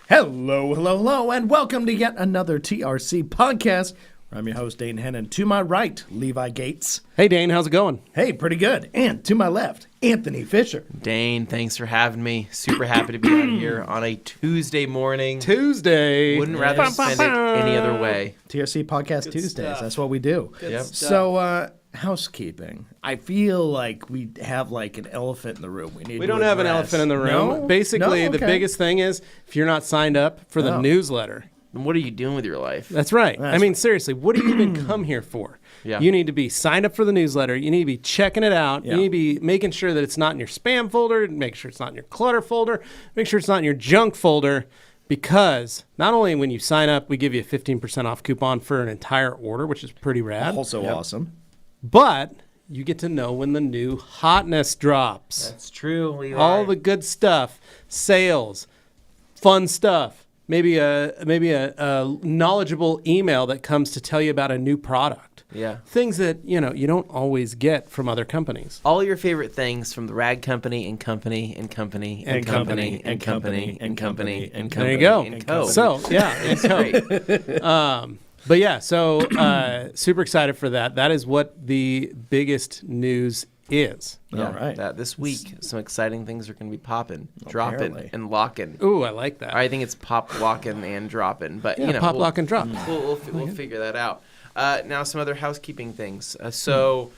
Hello, and welcome to yet another TRC podcast. I'm your host, Dane, and to my right, Levi Gates. Hey, Dane, how's it going? Hey, pretty good. And to my left, Anthony Fisher. Dane, thanks for having me. Super happy to be on here on a Tuesday morning. Tuesday. Wouldn't rather spend it any other way. TRC Podcast Tuesdays. stuff. That's what we do. Yep. So, housekeeping. I feel like we have like an elephant in the room. We don't have an elephant in the room. No? Basically, No? the Okay. biggest thing is if you're not signed up for the Oh. newsletter. What are you doing with your life? That's right. That's I mean, seriously, what do you even come here for? Yeah. You need to be signed up for the newsletter. You need to be checking it out. Yeah. You need to be making sure that it's not in your spam folder. Make sure it's not in your clutter folder. Make sure it's not in your junk folder. Because not only when you sign up, we give you a 15% off coupon for an entire order, which is pretty rad. Also awesome. But you get to know when the new hotness drops. That's true, Levi. All the good stuff, sales, fun stuff, maybe a knowledgeable email that comes to tell you about a new product. Yeah. Things that, you don't always get from other companies. All your favorite things from the rag company and company and company and, And company, company and company and company and company. There you go. And co. So, yeah, and so, Great. but yeah, so super excited for that. That is what the biggest news is. Yeah, All right. this week, some exciting things are going to be popping, dropping, Apparently. and locking. Ooh, I like that. I think it's pop, locking, and dropping. But Yeah, pop, lock, and drop. We'll figure that out. Now, some other housekeeping things. So,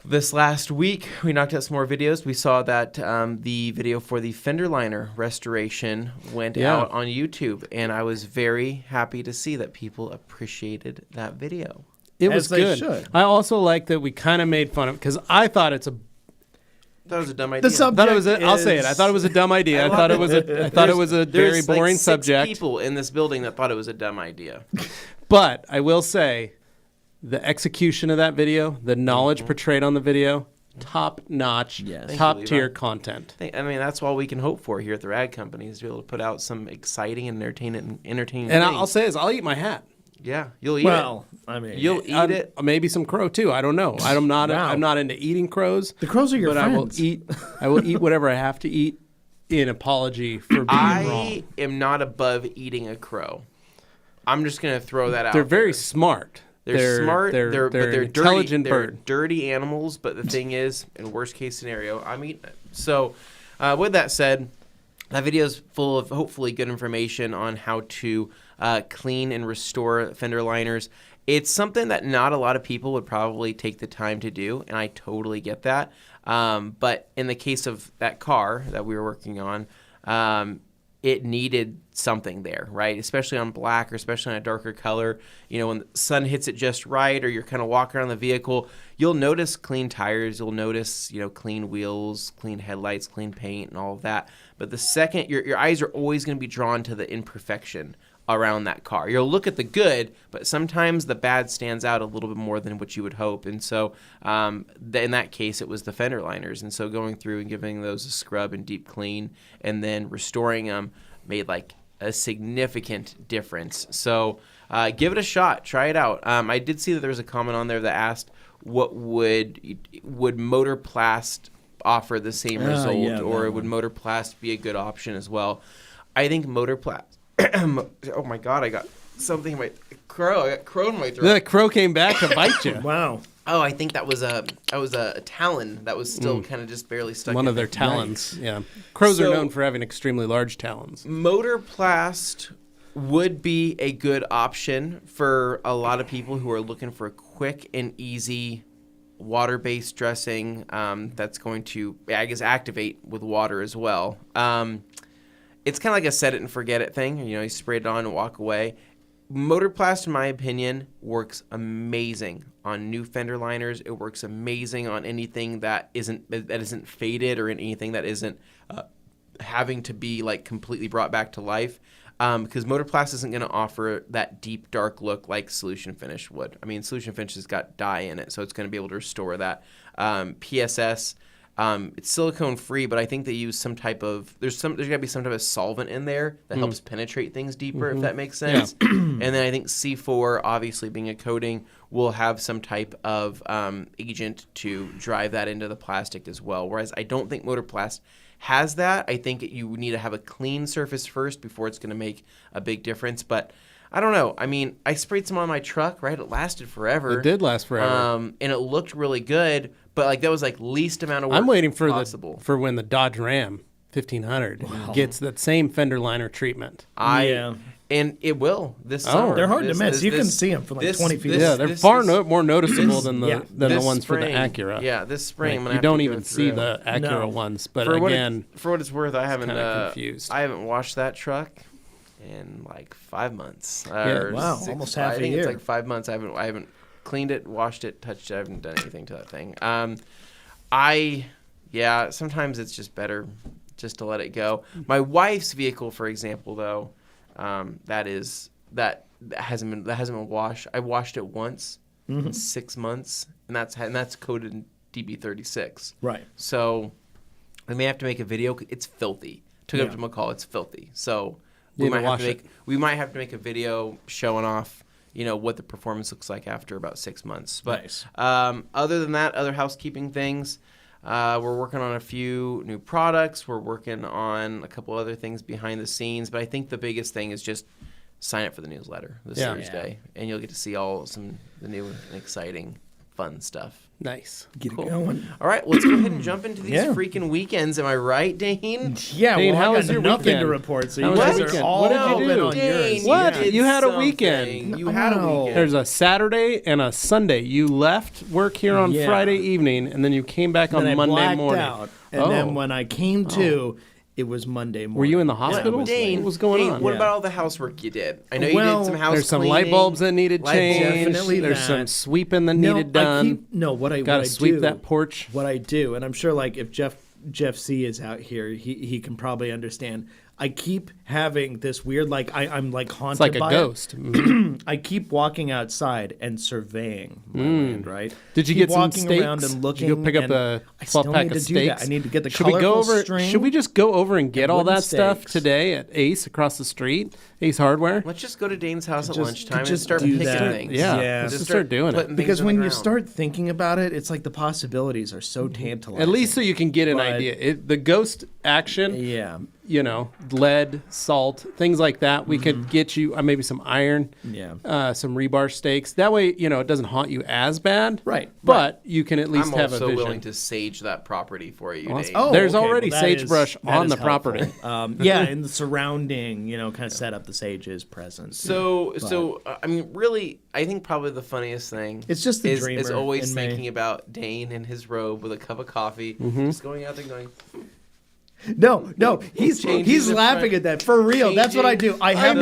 this last week, we knocked out some more videos. We saw that the video for the fender liner restoration went Yeah. out on YouTube, and I was very happy to see that people appreciated that video. It As was they good. should. I also like that we kind of made fun of because I thought it's a That was a dumb idea. The subject I'll say it. I thought it was a dumb idea. I thought it was a very There's boring like 6 subject. people in this building that thought it was a dumb idea. But I will say, the execution of that video, the knowledge portrayed on the video, top notch, Yes. Thank top you, tier Levi. content. I mean, that's all we can hope for here at the rag company is to be able to put out some exciting and entertaining And things. I'll say is, I'll eat my hat. Yeah, you'll eat Well, I mean, it. You'll eat I'm- it. Maybe some crow too. I don't know. I'm not. Wow. I'm not into eating crows. the crows are your but friends. I will eat whatever I have to eat in apology for being wrong. I am not above eating a crow. I'm just gonna throw that out. They're very there. smart. They're smart. They're But they're intelligent dirty. bird. They're dirty animals. But the thing is, in worst case scenario, I'm eating it. So, with that said, that video is full of hopefully good information on how to clean and restore fender liners. It's something that not a lot of people would probably take the time to do, and I totally get that. But in the case of that car that we were working on, it needed something there, right? Especially on black or especially on a darker color. When the sun hits it just right or you're kind of walking around the vehicle, you'll notice clean tires, you'll notice, clean wheels, clean headlights, clean paint and all of that. But the second, your eyes are always going to be drawn to the imperfection around that car. You'll look at the good, but sometimes the bad stands out a little bit more than what you would hope. And so in that case, it was the fender liners. And so going through and giving those a scrub and deep clean and then restoring them made like a significant difference. So give it a shot. Try it out. I did see that there was a comment on there that asked, what would Motorplast offer the same result, yeah, or that would one. Motorplast be a good option as well? I think Motorplast. Oh my God! I got something in my crow. I got crow in my throat. The crow came back to bite you. Wow. Oh, I think that was a talon that was still kind of just barely stuck. One in of their there. talons. Yeah. Crows are So- known for having extremely large talons. Motorplast would be a good option for a lot of people who are looking for a quick and easy water-based dressing that's going to, I guess, activate with water as well. It's kind of like a set it and forget it thing. You spray it on and walk away. Motorplast, in my opinion, works amazing on new fender liners. It works amazing on anything that isn't faded or anything that isn't having to be like completely brought back to life. Because Motorplast isn't going to offer that deep, dark look like Solution Finish would. I mean, Solution Finish has got dye in it, so it's going to be able to restore that. PSS It's silicone free, but I think they use some type of there's got to be some type of solvent in there that helps penetrate things deeper, if that makes sense. And then I think C4, obviously being a coating, will have some type of agent to drive that into the plastic as well. Whereas I don't think Motorplast has that. I think you need to have a clean surface first before it's going to make a big difference. But I don't know. I mean, I sprayed some on my truck, right? It lasted forever. It did last forever. And it looked really good, but like that was like least amount of work I'm waiting for possible. for when the Dodge Ram 1500 gets that same fender liner treatment. And it will this summer. They're hard to miss. You can see them from like 20 feet. They're far more noticeable than the ones spring, for the Acura. Yeah, this spring. You don't even see the Acura ones, but for again, for what it's worth, I haven't confused. I haven't washed that truck in like 5 months. Wow, almost half a year. It's like 5 months. I haven't cleaned it, washed it, touched it. I haven't done anything to that thing. Sometimes it's just better just to let it go. My wife's vehicle, for example, though, that hasn't been washed. I washed it once in 6 months, and that's coated in DB36. Right. So we may have to make a video. It's filthy. Took it up to McCall. It's filthy. So we might have to make a video showing off, what the performance looks like after about 6 months. But nice. Other than that, other housekeeping things. We're working on a few new products. We're working on a couple other things behind the scenes. But I think the biggest thing is just sign up for the newsletter this Thursday, and you'll get to see the new and exciting, fun stuff. Nice. Get it going. All right, let's go ahead and jump into these freaking weekends. Am I right, Dane? Yeah, Dane, well, how I was got your nothing weekend? to report, so How you was guys your are weekend? all What did you been do? on Dane, yours. What? You had a something. weekend. You had a No. weekend. There's a Saturday and a Sunday. You left work here on Friday evening, and then you came back on Then I Monday blacked morning. out, and then when I came to, it was Monday morning. Were you in the hospital? Dane, What was going on? What about all the housework you did? I know you Well, did some house There's some cleaning. light bulbs that needed changed. Definitely There's that. some sweeping that needed done. What I Gotta sweep do, that porch. What I do, and I'm sure like if Jeff C is out here, he can probably understand. I keep having this weird I'm like haunted It's like a by ghost. it. I keep walking outside and surveying my land, right? Did you Keep get some walking steaks? around and Did looking? you go pick up and the I still 12-pack need of to do that. steaks? I need to get the Should we colorful go over? string. Should we just go over and get all wooden that stuff steaks. today at Ace across the street? Ace Hardware. Let's just go to Dane's house at Just- lunchtime and just start do picking that. things. Yeah. Let's Just just start doing putting it. things Because in when the you ground. start thinking about it, it's like the possibilities are so tantalizing. At least so you can get an But- idea. The ghost action. Yeah. Lead, salt, things like that. We could get you maybe some iron, some rebar stakes. That way, it doesn't haunt you as bad. Right. But you can at least I'm have a also vision. willing to sage that property for you, Dane. Oh, There's okay. already Well, that sagebrush that on is the property. helpful. And the surrounding, kind of set up the sage is present. So I mean, really, I think probably the funniest thing It's just the is dreamer always in me. thinking about Dane in his robe with a cup of coffee, Mm-hmm. just going out there going, No, he's Changing the laughing front- at that for real. That's what I do. I have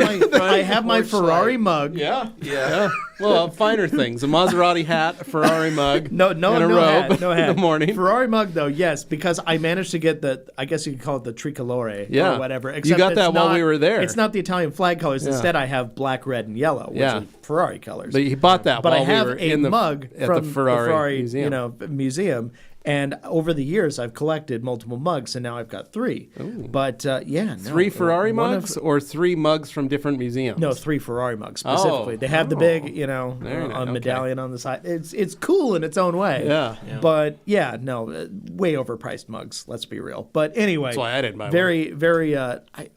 my porch Ferrari light. mug. yeah. Well, finer things. A Maserati hat, a Ferrari mug, No and a robe hat, no hat. in the morning. Ferrari mug though, yes, because I managed to get I guess you could call it the tricolore Yeah. or whatever. You Except got it's that while not- we were there. It's not the Italian flag colors. Yeah. Instead, I have black, red, and yellow, which Yeah. are Ferrari colors. But he bought that But while I have we were a in the mug at from the Ferrari, museum. museum. And over the years, I've collected multiple mugs, and now I've got 3. But Three Ferrari mugs or 3 mugs from different museums? No, 3 Ferrari mugs specifically. Oh. They have the big, Very nice. Okay. medallion on the side. It's cool in its own way. Yeah. But way overpriced mugs. Let's be real. But anyway, That's why I didn't buy one. very.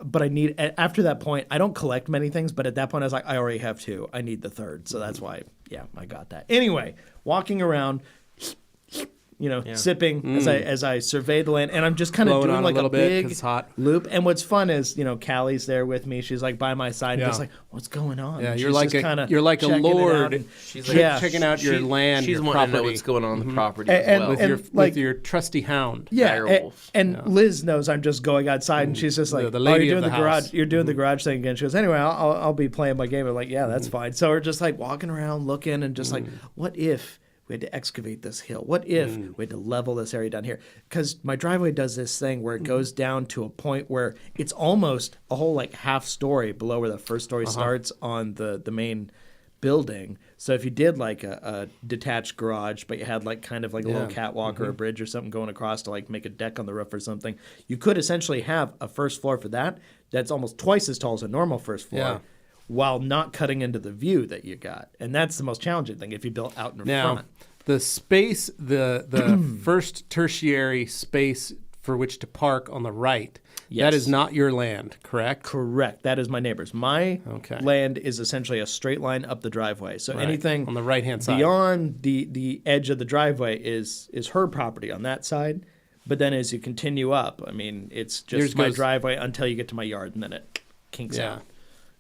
But I need after that point. I don't collect many things, but at that point, I was like, I already have 2. I need the third, so that's why. Yeah, I got that. Anyway, walking around. Sipping as I survey the land, and I'm just kind of Blowing doing on a like little bit 'cause big it's hot. loop. And what's fun is, Callie's there with me. She's like by my side, Yeah. and just like, what's going on? Yeah, And you're she's like just you're like a checking it out, lord. and- She's like, checking out your land, She's your wanting to know property. what's going on the property And- as well. with your trusty hound. Yeah, Direwolf. and Liz knows I'm just going outside, and she's just like, the lady you're of doing the the garage. house." You're doing the garage thing again." She goes, "Anyway, I'll be playing my game." I'm like, "Yeah, that's fine." So we're just like walking around, looking, and just like, what if we had to excavate this hill? What if we had to level this area down here? Because my driveway does this thing where it goes down to a point where it's almost a whole like half story below where the first story starts on the main building. So if you did like a detached garage, but you had like kind of like a little catwalk or a bridge or something going across to like make a deck on the roof or something, you could essentially have a first floor for that that's almost twice as tall as a normal first floor while not cutting into the view that you got. And that's the most challenging thing if you built out in front. The space, the first tertiary space for which to park on the right, that is not your land, correct? Correct. That is my neighbor's. My land is essentially a straight line up the driveway. So anything on the right-hand side beyond the edge of the driveway is her property on that side. But then as you continue up, I mean, it's just my driveway until you get to my yard, and then it kinks out.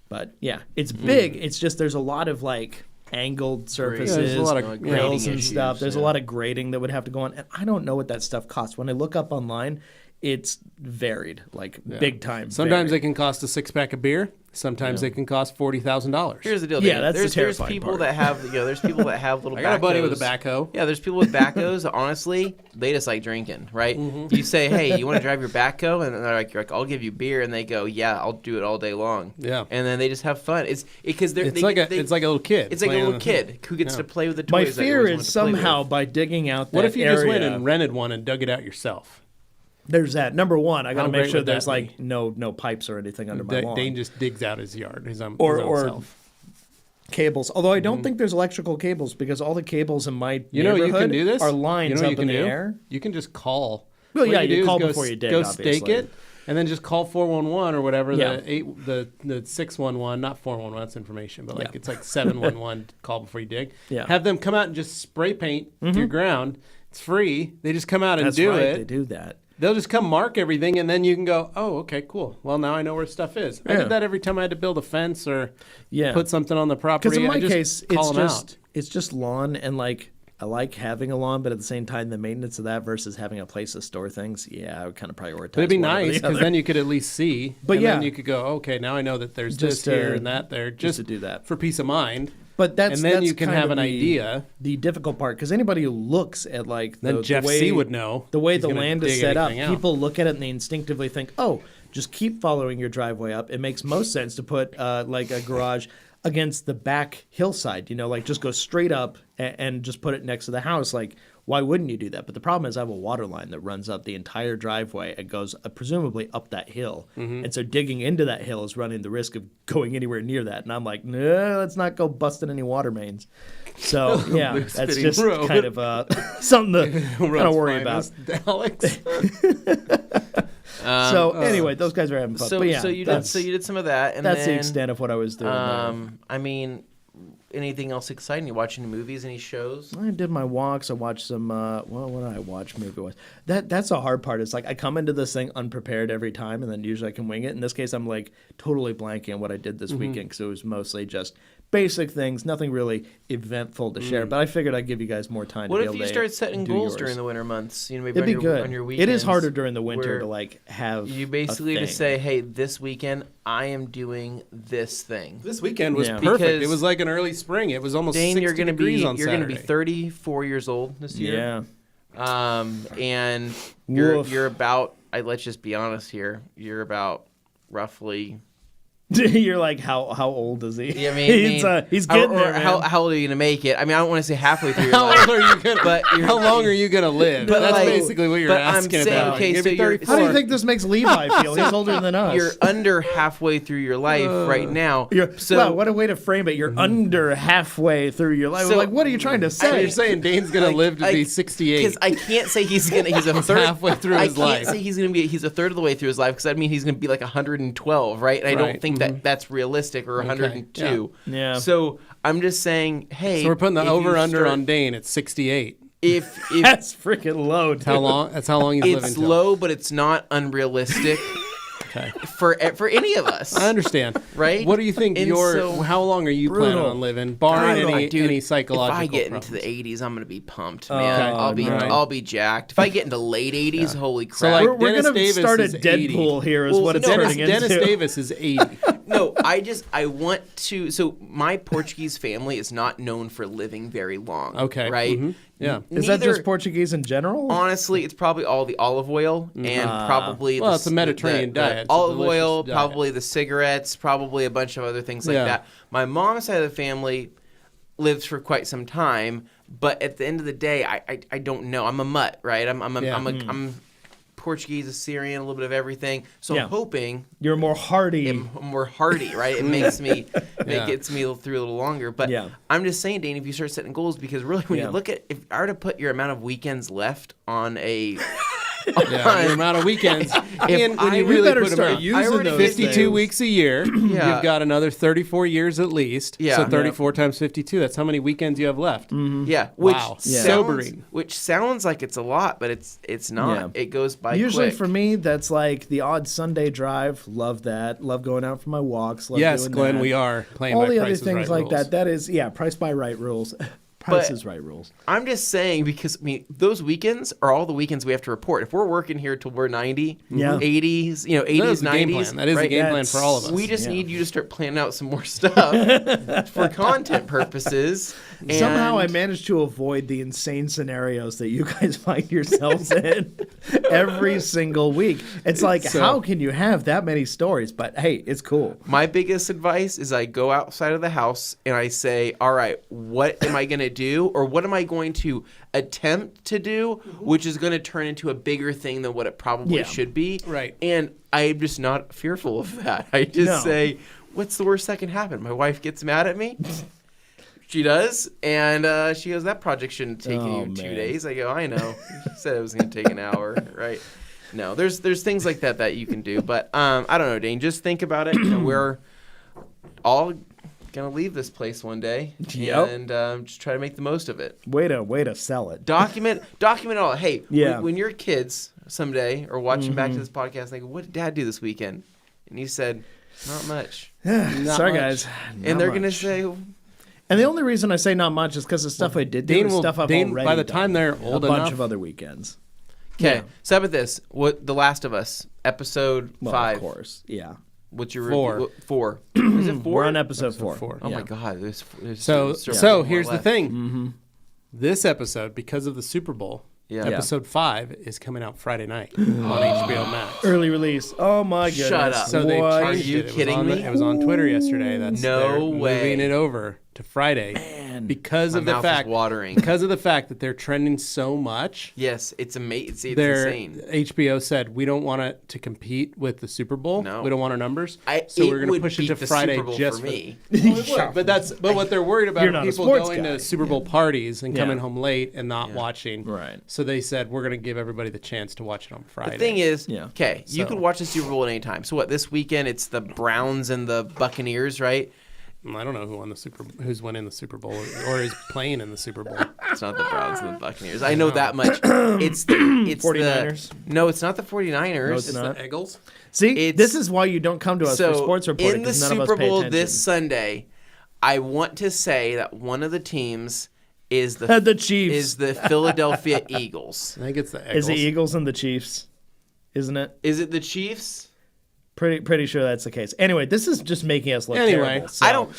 But yeah, it's big. It's just there's a lot of like angled surfaces, there's a lot of grills and stuff. There's a lot of grading that would have to go on. And I don't know what that stuff costs. When I look up online, it's varied, like big time. Sometimes they can cost a 6-pack of beer. Sometimes they can cost $40,000. Here's the deal. Yeah, that's there's the terrifying people part. that have there's people that have little. I got a buddy with a backhoes. backhoe. Yeah, there's people with backhoes. Honestly, they just like drinking, right? You say, hey, you want to drive your backhoe, and they're like, I'll give you beer, and they go, yeah, I'll do it all day long. Yeah, and then they just have fun. It's like a little kid. It's like a little kid who gets to play with the toys. My that you fear always is wanted to play somehow with. by digging out that What if you just went area- and rented one and dug it out yourself? There's that. Number one, I got to How make great sure would that there's be? like no pipes or anything under my lawn. Dane just digs out his yard, his own or self. cables. Although I don't think there's electrical cables because all the cables in my You know neighborhood you can do this? are lines up in the air. You can just call. Well, What yeah, do you is call go before you dig, Go obviously. stake it, and then just call 411 or whatever. Yeah. The 611, not 411. That's information, but like it's like 711. Call before you dig. Yeah. Have them come out and just spray paint your ground. It's free. They just come out and That's do right. it. They do that. They'll just come mark everything, and then you can go, oh, okay, cool. Well, now I know where stuff is. I did that every time I had to build a fence or put something on the property. Because in my I just case, call them out. it's just lawn, and like I like having a lawn, but at the same time, the maintenance of that versus having a place to store things, I would kind of prioritize. But it'd be one over the nice because other. then you could at least see. But and yeah. then you could go, okay, now I know that there's Just this here to- and that there, just to do that. for peace of mind. But that's and then that's you can kind have of an idea. The difficult part, because anybody who looks at like Then Jeff the way, C would know. the way He's the gonna land is dig set up. everything out. People look at it and they instinctively think, "Oh, just keep following your driveway up." It makes most sense to put like a garage against the back hillside. Like just go straight up and just put it next to the house. Like, why wouldn't you do that? But the problem is I have a water line that runs up the entire driveway and goes presumably up that hill. And so digging into that hill is running the risk of going anywhere near that. And I'm like, no, let's not go busting any water mains. So, yeah, that's just road. kind of something to kind of worry about. Alex. So anyway, those guys are having fun. So, but yeah, so you did some of that, and that's then, the extent of what I was doing. I mean, anything else exciting? You watching any movies? Any shows? I did my walks. I watched some. What did I watch? Movie was that's the hard part. It's like I come into this thing unprepared every time, and then usually I can wing it. In this case, I'm like totally blanking on what I did this weekend because it was mostly just basic things, nothing really eventful to share. But I figured I'd give you guys more time. What to if be you able start to setting do goals yours. during the winter months? Maybe It'd be good. on your weekends. It is harder during the winter where to like have. You basically a just thing. say, "Hey, this weekend I am doing this thing." This weekend was Yeah. perfect. Because- it was like an early spring. It was almost Dane, 60 you're gonna degrees be on Saturday. 34 years old this year. Yeah. And Woof. you're about. Let's just be honest here. You're about roughly. You're like, how old is he? Yeah, I mean, he's getting there, man. How old are you gonna make it? I mean, I don't want to say halfway through your How life. old are you gonna? But how long are you gonna live? But That's like- basically what you're but I'm asking saying, about. okay, You're so you're- 34. How do you think this makes Levi feel? He's older than us. You're under halfway through your life right now. Wow, what a way to frame it. You're under halfway through your life. So- Like, what are you trying to So say? you're saying Dane's gonna live to be 68? Because I can't say he's a third halfway through his I life. can't say he's a third of the way through his life because I mean he's gonna be like 112, right? And I don't Right. think that's realistic, or 102. Yeah. So I'm just saying, hey. So we're putting the if you over under start- on Dane at 68. If That's freaking low. Dude. How long? That's how long he's living. it's till. low, but it's not unrealistic Okay. for any of us. I understand. Right? What do you think And so- how long are you planning Brutal. on living, barring Dude, any psychological If I get problems? into the 80s, I'm gonna be pumped, man. Oh, I'll be jacked. If I get into late 80s, holy crap! So, like, We're Dennis going to Davis start a is Deadpool 80. here is Well, what it's no, turning Dennis into. Davis is 80. No, I want to. So my Portuguese family is not known for living very long. Okay. Right. Mhm. Yeah. Is that Neither- just Portuguese in general? Honestly, it's probably all the olive oil and probably Well, it's a Mediterranean diet. It's a olive delicious oil, diet. probably the cigarettes, probably a bunch of other things like Yeah. that. My mom's side of the family, lives for quite some time, but at the end of the day, I don't know. I'm a mutt, right? I'm Portuguese, Assyrian, a little bit of everything. So I'm hoping you're more hardy. I'm more hardy, right? It makes me, it gets me through a little longer. But I'm just saying, Dane, if you start setting goals, because really when you look at, if I were to put your amount of weekends left on a the amount of weekends. And when you really put them out, using those 52 things. weeks a year, you've got another 34 years at least. Yeah. So 34 times 52, that's how many weekends you have left. Yeah. Sobering. Which sounds like it's a lot, but it's not. It goes by Usually quick. for me, that's like the odd Sunday drive. Love that. Love going out for my walks. Love Yes, doing Glenn, that. we are playing all by the Price other is things Right like rules. that. That is, price by right rules. Price is right rules. I'm just saying because, I mean, those weekends are all the weekends we have to report. If we're working here till we're 90, 80s, 80s, That is the 90s. game plan. That is the game plan for all of us. We just need you to start planning out some more stuff for content purposes. Somehow I managed to avoid the insane scenarios that you guys find yourselves in every single week. It's like, how can you have that many stories? But hey, it's cool. My biggest advice is I go outside of the house and I say, all right, what am I going to do? Or what am I going to attempt to do, which is going to turn into a bigger thing than what it probably should be. Right. And I'm just not fearful of that. I just say, what's the worst that can happen? My wife gets mad at me. She does, and she goes, that project shouldn't take you 2 days. I go, I know. She said it was going to take an hour, right? No, there's things like that you can do. But I don't know, Dane. Just think about it. We're all going to leave this place one day and just try to make the most of it. Way to sell it. Document all. Hey, when your kids someday are watching back to this podcast, they go, what did Dad do this weekend? And you said, not much. Sorry, guys. And they're going to say... And the only reason I say not much is because the stuff I did do is stuff I've already by the done. time they're old a enough. bunch of other weekends. Okay, so how about this? What The Last of Us, episode 5. Of course, yeah. What's your 4. review? 4. Is it 4? We're on episode 4. Oh my God! There's So here's the left. thing. Mm-hmm. This episode, because of the Super Bowl, episode 5 is coming out Friday night on HBO Max. Early release. Oh my goodness. Shut up. So they What? changed Are you it. kidding me? It was on Twitter yesterday. They're way. moving it over to Friday because My of the mouth is fact watering. because of the fact that they're trending so much. Yes, it's amazing. It's They're- insane. HBO said we don't want it to compete with the Super Bowl. No. We don't want our numbers. So we're going to push it to Friday just for me. But what they're worried about You're are not a people sports going guy. to Super Bowl parties and coming Yeah. home late and not watching. Right. So they said we're going to give everybody the chance to watch it on Friday. The thing is, Yeah. okay, you So- could watch the Super Bowl at any time. So what? This weekend it's the Browns and the Buccaneers, right? I don't know who's winning the Super Bowl or is playing in the Super Bowl. It's not the Browns and the Buccaneers. I know that much. It's the 49ers? No, it's not the 49ers. No, it's It's not. the Eagles. See, this is why you don't come to us for So sports reporting, in the because none of us Super pay Bowl attention. this Sunday, I want to say that one of the teams is the The Chiefs. is the Philadelphia Eagles. I think it's the Eagles. Is the Eagles and the Chiefs, isn't it? Is it the Chiefs? Pretty sure that's the case. Anyway, this is just making us look Anyway, terrible. So. I don't.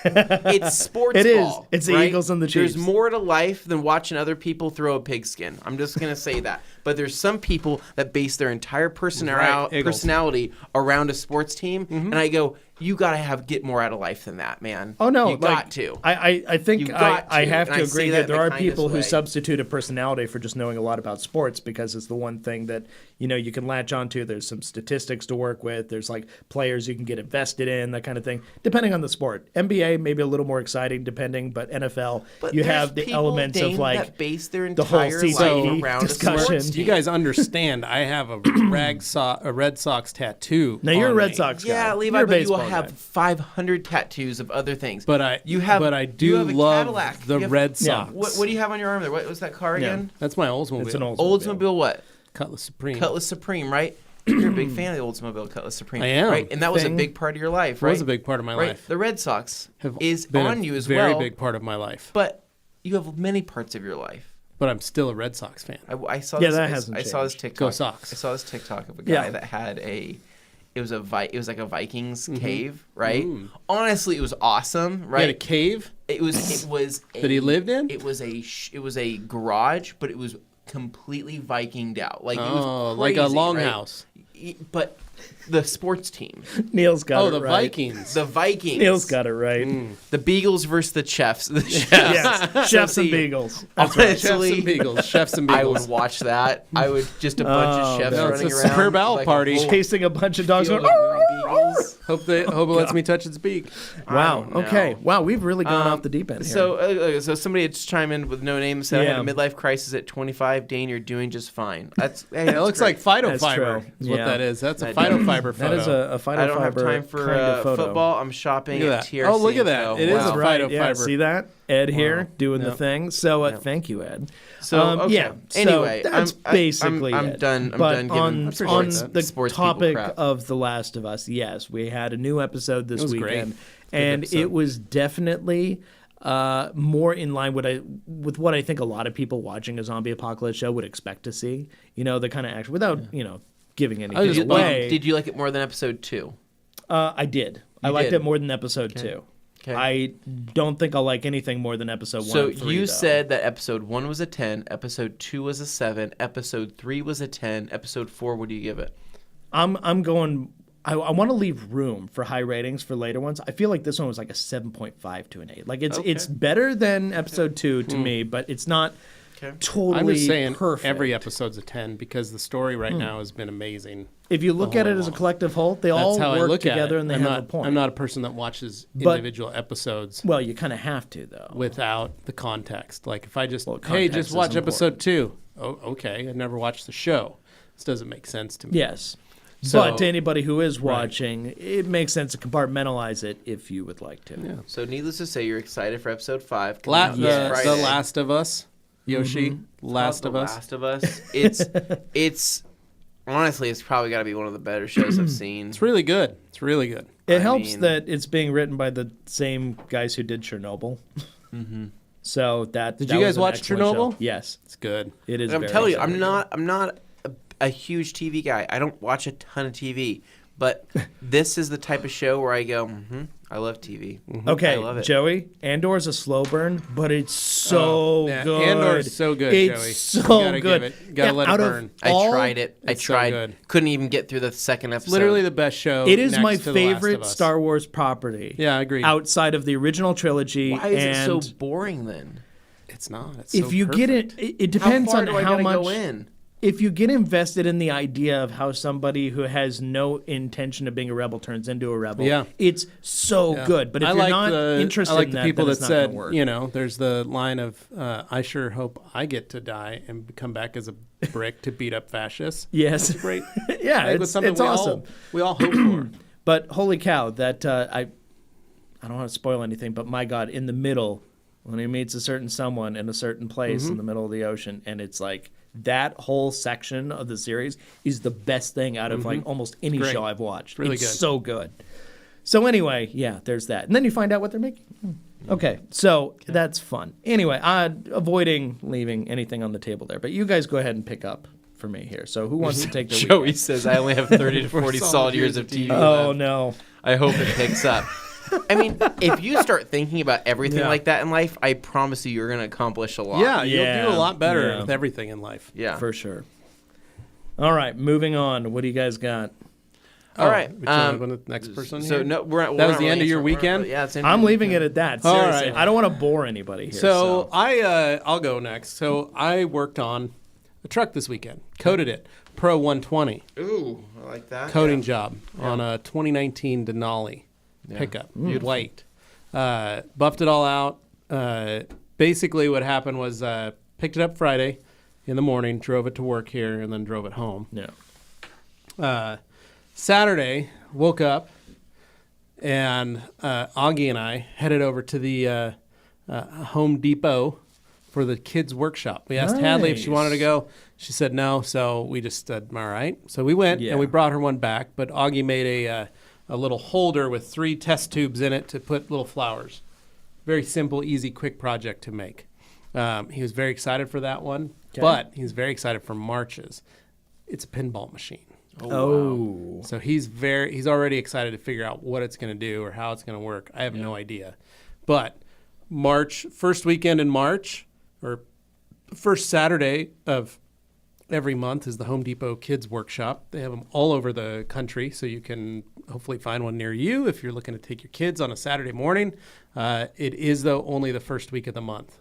It's sports. It is. ball, It's the right? Eagles and the Chiefs. There's more to life than watching other people throw a pigskin. I'm just gonna say that. But there's some people that base their entire Eagles. personality around a sports team, and I go, you gotta get more out of life than that, man. Oh no, you got to. I think You got I to, have and to I say agree that that in there the are kindest people who way. substitute a personality for just knowing a lot about sports because it's the one thing that you can latch onto. There's some statistics to work with. There's like players you can get invested in, that kind of thing, depending on the sport. NBA maybe a little more exciting, depending, but NFL But you there's have the people, elements Dane, of like that base their the whole entire CTE life around discussion. a sports team. You guys understand? I have a Red Sox tattoo. Now you're a on Red me. Sox guy. Yeah, Levi, You're a but you will baseball have guy. 500 tattoos of other things. But I you do have a love Cadillac. the You have- Red Sox. What do you have on your arm there? What was that car Yeah. again? That's my Oldsmobile. It's an Oldsmobile what? Cutlass Supreme. Cutlass Supreme, right? You're a big fan of the Oldsmobile Cutlass Supreme. I am. Right? And that was a Thing. big part of your life, It right? was a big part of my right? life. The Red Sox Have is been on a you as very well. big part of my life. But you have many parts of your life. But I'm still a Red Sox fan. I saw Yeah, this, that hasn't I saw this changed. TikTok. Go Sox. I saw this TikTok of a guy Yeah. that had it was like a Vikings cave, right? Honestly, it was awesome, He right? had a cave It was that he lived in. It was a garage, but it was completely Vikinged out. Like it was Like a crazy, right? longhouse. but the sports team. Neil's got it the right. Vikings. The Vikings. Neil's got it right. The Beagles versus the Chefs. The Chefs. Yes. Chefs and See, Beagles. Honestly, Chefs and Beagles. Chefs and I Beagles. would watch that. I would just a bunch of chefs no, it's running a around. superb owl like party. a whole Chasing a bunch of dogs. field Going, of beagles. Hope it lets me touch its beak. wow. don't know. Okay. Wow. We've really gone off the deep end here. So somebody had just chimed in with no name and said, I had Yeah. a midlife crisis at 25. Dane, you're doing just fine. That's It looks like That's phytofiber true. is what Yeah. that is. That's a That phytofiber photo. that is a phytofiber I don't have time for kind of photo. football. I'm shopping Look at at that. TRC. Oh, look at that. So, It is That's a right. phytofiber. Yeah, see that? Ed here doing the Yep. thing. So thank you, Ed. So, okay. yeah. So Anyway, that's basically I'm it. done. I'm but done giving on sports, the sports people topic crap. of The Last of Us, yes, we had a new episode this was great. weekend, and episode. it was definitely more in line with what I think a lot of people watching a zombie apocalypse show would expect to see. You know, the kind of action without giving anything just away. Did you like it more than episode 2? I did. I liked did? it more than episode 2. Okay. I don't think I'll like anything more than episode 1 So and 3, you though. said that episode 1 was a 10, episode 2 was a 7, episode 3 was a 10, episode 4, what do you give it? I'm going. I want to leave room for high ratings for later ones. I feel like this one was like a 7.5 to an 8. Like it's better than episode 2 to me, but it's not totally I'm just saying perfect. every episode's a 10 because the story right now has been amazing. If you look at it as a collective whole, they all That's how I work look at together it. and they I'm have not, a point. I'm not a person that watches But- individual episodes Well, you kind of have to though. without the context. Like if I just, hey, context just is watch important. episode 2. Oh, okay. I never watched the show. This doesn't make sense to me. Yes. So- but to anybody who is watching, it makes sense to compartmentalize it if you would like to. Yeah. So needless to say, you're excited for episode 5. coming out this The Friday. Last of Us. Yoshi, Last of The Us. Last of Us. It's honestly, it's probably got to be one of the better shows I've seen. It's really good. It's really good. It I helps mean- that it's being written by the same guys who did Chernobyl. So that Did that you was guys an watch excellent Chernobyl? show. Yes, It's good. it is. I'm very telling you, exciting. I'm not a huge TV guy. I don't watch a ton of TV, but this is the type of show where I go, I love TV. Okay, I love it. Joey, Andor's a slow burn, but it's so Yeah, good. Andor's so good, It's Joey. so You gotta good. give it- gotta let it out of burn. I all- tried it. I It's so tried. good. Couldn't even get through the second episode. Literally the best show. It is next my to The Last of favorite Us. Star Wars property. Yeah, I agree. Outside of the original trilogy, Why is it and so boring then? It's not. It's if so you get perfect. it depends how far on do I how gotta much. go in? If you get invested in the idea of how somebody who has no intention of being a rebel turns into a rebel, Yeah. it's so Yeah. good. But if I you're like not the, interested I like in the that, people then that it's not gonna said, work. there's the line of, I sure hope I get to die and come back as a brick to beat up fascists. Yes, Great. yeah, I think it's something awesome. we all hope for. But holy cow, that I don't want to spoil anything, but my God, in the middle, when he meets a certain someone in a certain place in the middle of the ocean, and it's like that whole section of the series is the best thing out of like almost any great. show I've watched. Really it's good. so good. So anyway, yeah, there's that, and then you find out what they're making. Okay, so that's fun. Anyway, avoiding leaving anything on the table there, but you guys go ahead and pick up for me here. So who wants to take the Joey weekend? says I only have 30 to 40 solid years of TV Oh left. no. I hope it picks up. I mean, if you start thinking about everything Yeah. like that in life, I promise you're going to accomplish a lot. Yeah, Yeah. you'll do a lot better Yeah. with everything in life. Yeah. For sure. All right, moving on. What do you guys got? All right. We can go to the next person So here? no, we're That not was the end of your really answering- weekend? Yeah, it's the end of I'm your leaving it weekend. at that. All Seriously, right. I don't want to bore anybody here. So I'll go next. So I worked on a truck this weekend. Coated it. Pro 120 Ooh, I like that. coating job on a 2019 Denali pickup. White. Buffed it all out. Basically what happened was picked it up Friday in the morning, drove it to work here, and then drove it home. yeah. Saturday, woke up, and Augie and I headed over to the Home Depot for the kids' workshop. We asked Hadley if she wanted to go. She said no, so we just said, all right. So we went, Yeah. and we brought her one back, but Augie made a little holder with 3 test tubes in it to put little flowers. Very simple, easy, quick project to make. He was very excited for that one, but he's very excited for March's. It's a pinball machine. Oh. So he's already excited to figure out what it's going to do or how it's going to work. I have no idea. But first weekend in March, or first Saturday of every month is the Home Depot Kids Workshop. They have them all over the country, so you can hopefully find one near you if you're looking to take your kids on a Saturday morning. It is, though, only the first week of the month,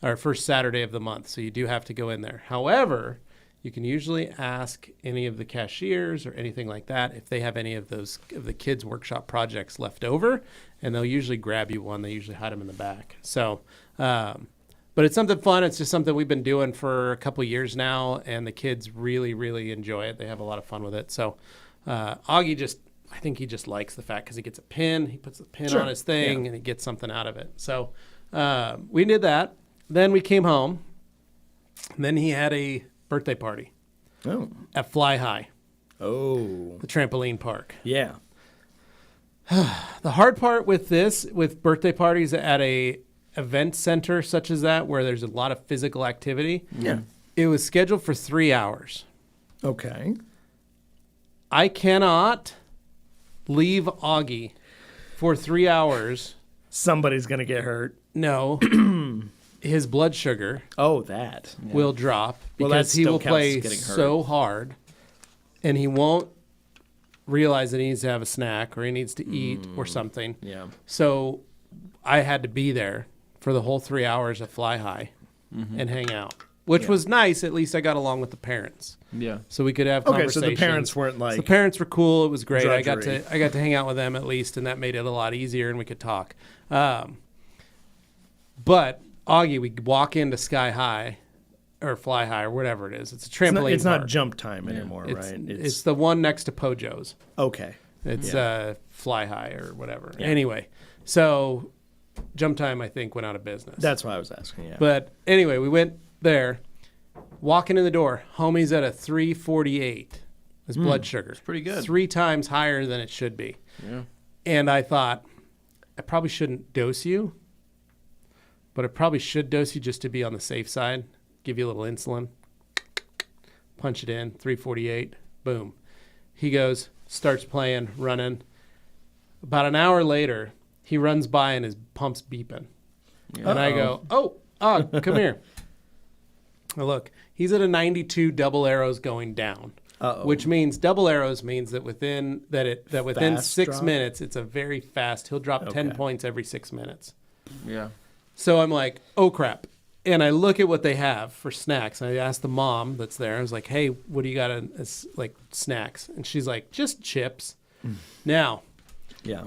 or first Saturday of the month, so you do have to go in there. However, you can usually ask any of the cashiers or anything like that if they have any of those of the Kids Workshop projects left over, and they'll usually grab you one. They usually hide them in the back. So, but it's something fun. It's just something we've been doing for a couple years now, and the kids really, really enjoy it. They have a lot of fun with it. So, Augie I think he just likes the fact because he gets a pin. He puts the pin on his thing, and he gets something out of it. So, we did that. Then we came home, and then he had a birthday party at Fly High. Oh. The trampoline park. Yeah. The hard part with birthday parties at a event center such as that, where there's a lot of physical activity. Yeah. It was scheduled for 3 hours. Okay. I cannot leave Augie for 3 hours. Somebody's going to get hurt. No. His blood sugar will drop because he will play so hard, and he won't realize that he needs to have a snack or he needs to eat or something. Yeah. So I had to be there for the whole 3 hours of Fly High and hang out, which was nice. At least I got along with the parents. Yeah. So we could have Okay, conversations. so the parents weren't like... The parents were cool. It was great. drudgery. I got to hang out with them at least, and that made it a lot easier, and we could talk. But Augie, we walk into Sky High or Fly High or whatever it is. It's a trampoline It's not park. jump time anymore, right? It's the one next to Pojo's. Okay. It's Fly High or whatever. Yeah. Anyway, so Jump Time, I think, went out of business. That's why I was asking, yeah. But anyway, we went there. Walking in the door, homie's at a 348. His blood sugar. It's pretty good. 3 times higher than it should be. Yeah. And I thought, I probably shouldn't dose you, but I probably should dose you just to be on the safe side. Give you a little insulin. Punch it in, 348. Boom. He goes, starts playing, running. About an hour later, he runs by and his pump's beeping. Yeah. And I go, come here. I look, he's at a 92 double arrows going down. Which means double arrows means that within Fast 6 drop? minutes, it's a very fast. He'll drop 10 points every 6 minutes. Yeah. So I'm like, oh crap. And I look at what they have for snacks. And I asked the mom that's there. I was like, hey, what do you got as like snacks? And she's like, just chips. Now, Yeah.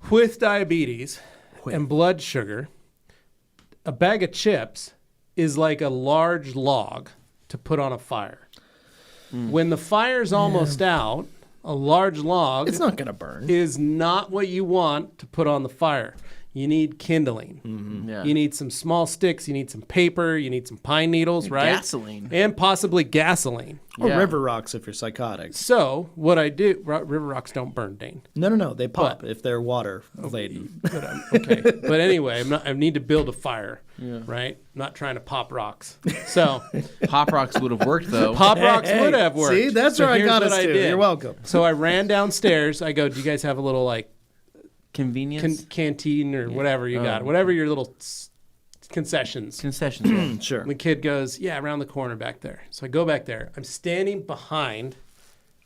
with diabetes and blood sugar, a bag of chips is like a large log to put on a fire. When the fire's almost out, a large log It's not going to burn. is not what you want to put on the fire. You need kindling. Yeah. You need some small sticks. You need some paper. You need some pine needles, right? Gasoline. And possibly gasoline. Or Yeah. river rocks if you're psychotic. So what I do, river rocks don't burn, Dane. No. They pop if they're water laden. Okay. But anyway, I need to build a fire, right? I'm not trying to pop rocks. So Pop rocks would have worked though. pop rocks would have worked. See, that's So where I here's got what us I to. did. You're welcome. So I ran downstairs. I go, do you guys have a little like Convenience. canteen or whatever you got? Whatever your little concessions. Concessions. Yeah. Sure. The kid goes, yeah, around the corner back there. So I go back there. I'm standing behind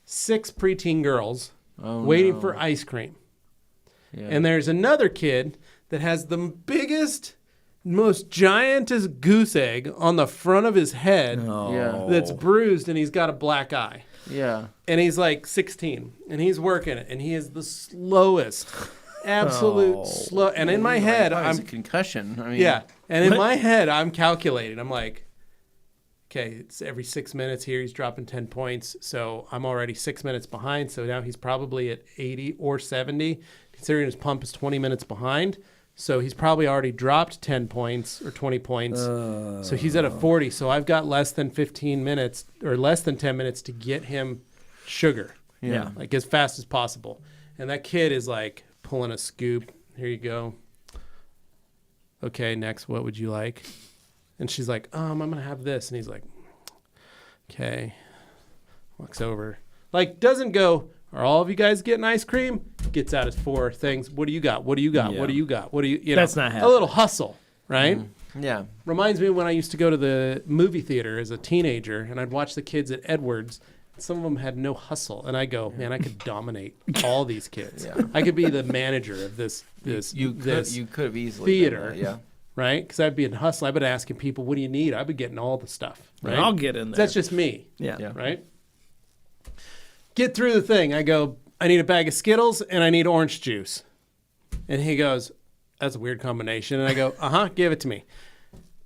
6 preteen girls waiting for ice cream. Yeah. And there's another kid that has the biggest, most giantest goose egg on the front of his head Yeah. that's bruised, and he's got a black eye. Yeah. And he's like 16, and he's working it, and he is the slowest, absolute slow. And in my head, It's a I'm concussion. I mean, yeah, and in my head, I'm calculating. I'm like, okay, it's every 6 minutes here. He's dropping 10 points, so I'm already 6 minutes behind. So now he's probably at 80 or 70, considering his pump is 20 minutes behind. So he's probably already dropped 10 points or 20 points. So he's at a 40. So I've got less than 15 minutes or less than 10 minutes to get him sugar. Yeah. Like as fast as possible. And that kid is like pulling a scoop. Here you go. Okay, next, what would you like? And she's like, I'm going to have this. And he's like, okay. Walks over. Like, doesn't go, are all of you guys getting ice cream? Gets out his 4 things. What do you got? What do you got? Yeah. What do you got? What do you, you know? That's not a happening. little hustle, right? Yeah. Reminds me of when I used to go to the movie theater as a teenager, and I'd watch the kids at Edwards. Some of them had no hustle, and I go, man, I could dominate all these kids. Yeah. I could be the manager of this You could have easily theater. done that, yeah. Right? Because I'd be in hustle. I'd be asking people, what do you need? I'd be getting all the stuff. Right? I'll get in there. That's just me. Yeah. Yeah. Right? Get through the thing. I go, I need a bag of Skittles and I need orange juice. And he goes, that's a weird combination. And I go, give it to me.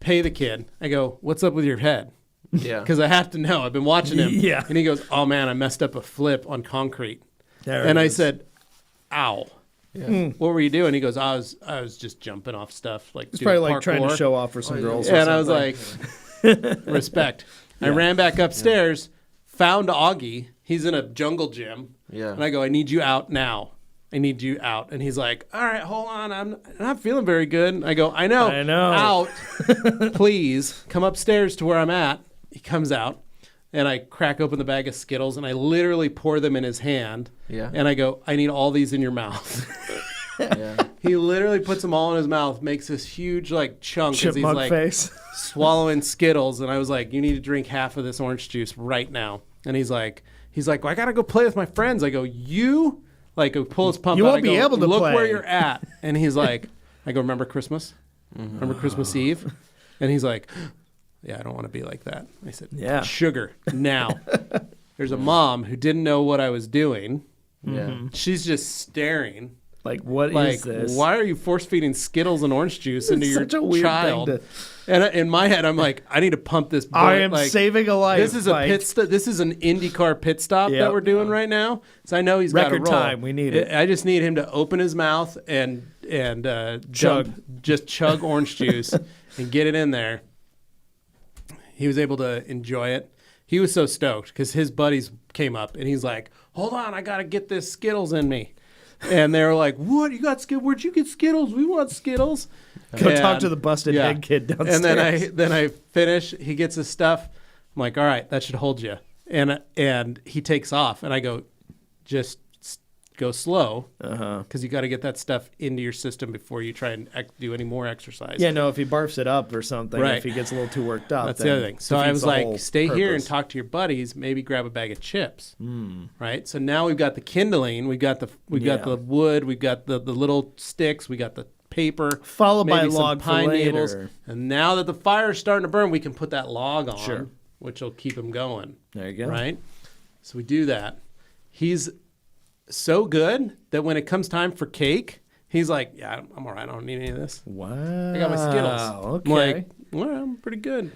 Pay the kid. I go, what's up with your head? Yeah. Because I have to know. I've been watching him. Yeah. And he goes, oh man, I messed up a flip on concrete. There And it I is. said, ow. Yeah. What were you doing? He goes, I was just jumping off stuff. Like It's doing probably like trying to parkour." show off for some girls. And or I was something. like, respect. I ran back upstairs, found Augie. He's in a jungle gym. Yeah. And I go, I need you out now. I need you out. And he's like, all right, hold on. I'm not feeling very good. And I go, I know. Out. Please come upstairs to where I'm at. He comes out. And I crack open the bag of Skittles. And I literally pour them in his hand. Yeah. And I go, I need all these in your mouth. Yeah. He literally puts them all in his mouth, makes this huge like chunk as he's Chipmunk like face. swallowing Skittles. And I was like, you need to drink half of this orange juice right now. And he's like, well, I got to go play with my friends. I go, you? Like, I pull his pump You out. won't I go, be able to look play. where you're at. And he's like, I go, remember Christmas? Remember Christmas Eve? And he's like, yeah, I don't want to be like that. I said, Yeah. sugar, now. There's a mom who didn't know what I was doing. Yeah. She's just staring. Like, what is Like, this? why are you force feeding Skittles and orange juice into your Such a weird child? thing to- And in my head, I'm like, I need to pump this. I am like, saving a life. This is a like, pit stop. This is an IndyCar pit stop Yep. that we're doing right now. So I know he's got to Record roll. time. We need it. I just need him to open his mouth and Chug. just chug orange juice and get it in there. He was able to enjoy it. He was so stoked because his buddies came up and he's like, "Hold on, I got to get this Skittles in me." And they were like, "What? You got Skittles? Where'd you get Skittles? We want Skittles." Go talk And- to the busted yeah. head kid downstairs. And then I finish. He gets his stuff. I'm like, all right, that should hold you. And he takes off. And I go, just go slow because you got to get that stuff into your system before you try and do any more exercise. Yeah, no, if he barfs it up or something, Right. if he gets a little too worked up. That's then the other thing. So I defeats was the like, whole stay here and purpose. talk to your buddies. Maybe grab a bag of chips. Right. So now we've got the kindling. We've got the Yeah. wood. We've got the little sticks. We got the paper. Followed by maybe some log for pine later. needles. And now that the fire's starting to burn, we can put that log on, Sure. which will keep him going. There you go. Right. So we do that. He's so good that when it comes time for cake, he's like, yeah, I'm all right. I don't need any of this. Wow. I got my Skittles. Okay. I'm like, well, I'm pretty good.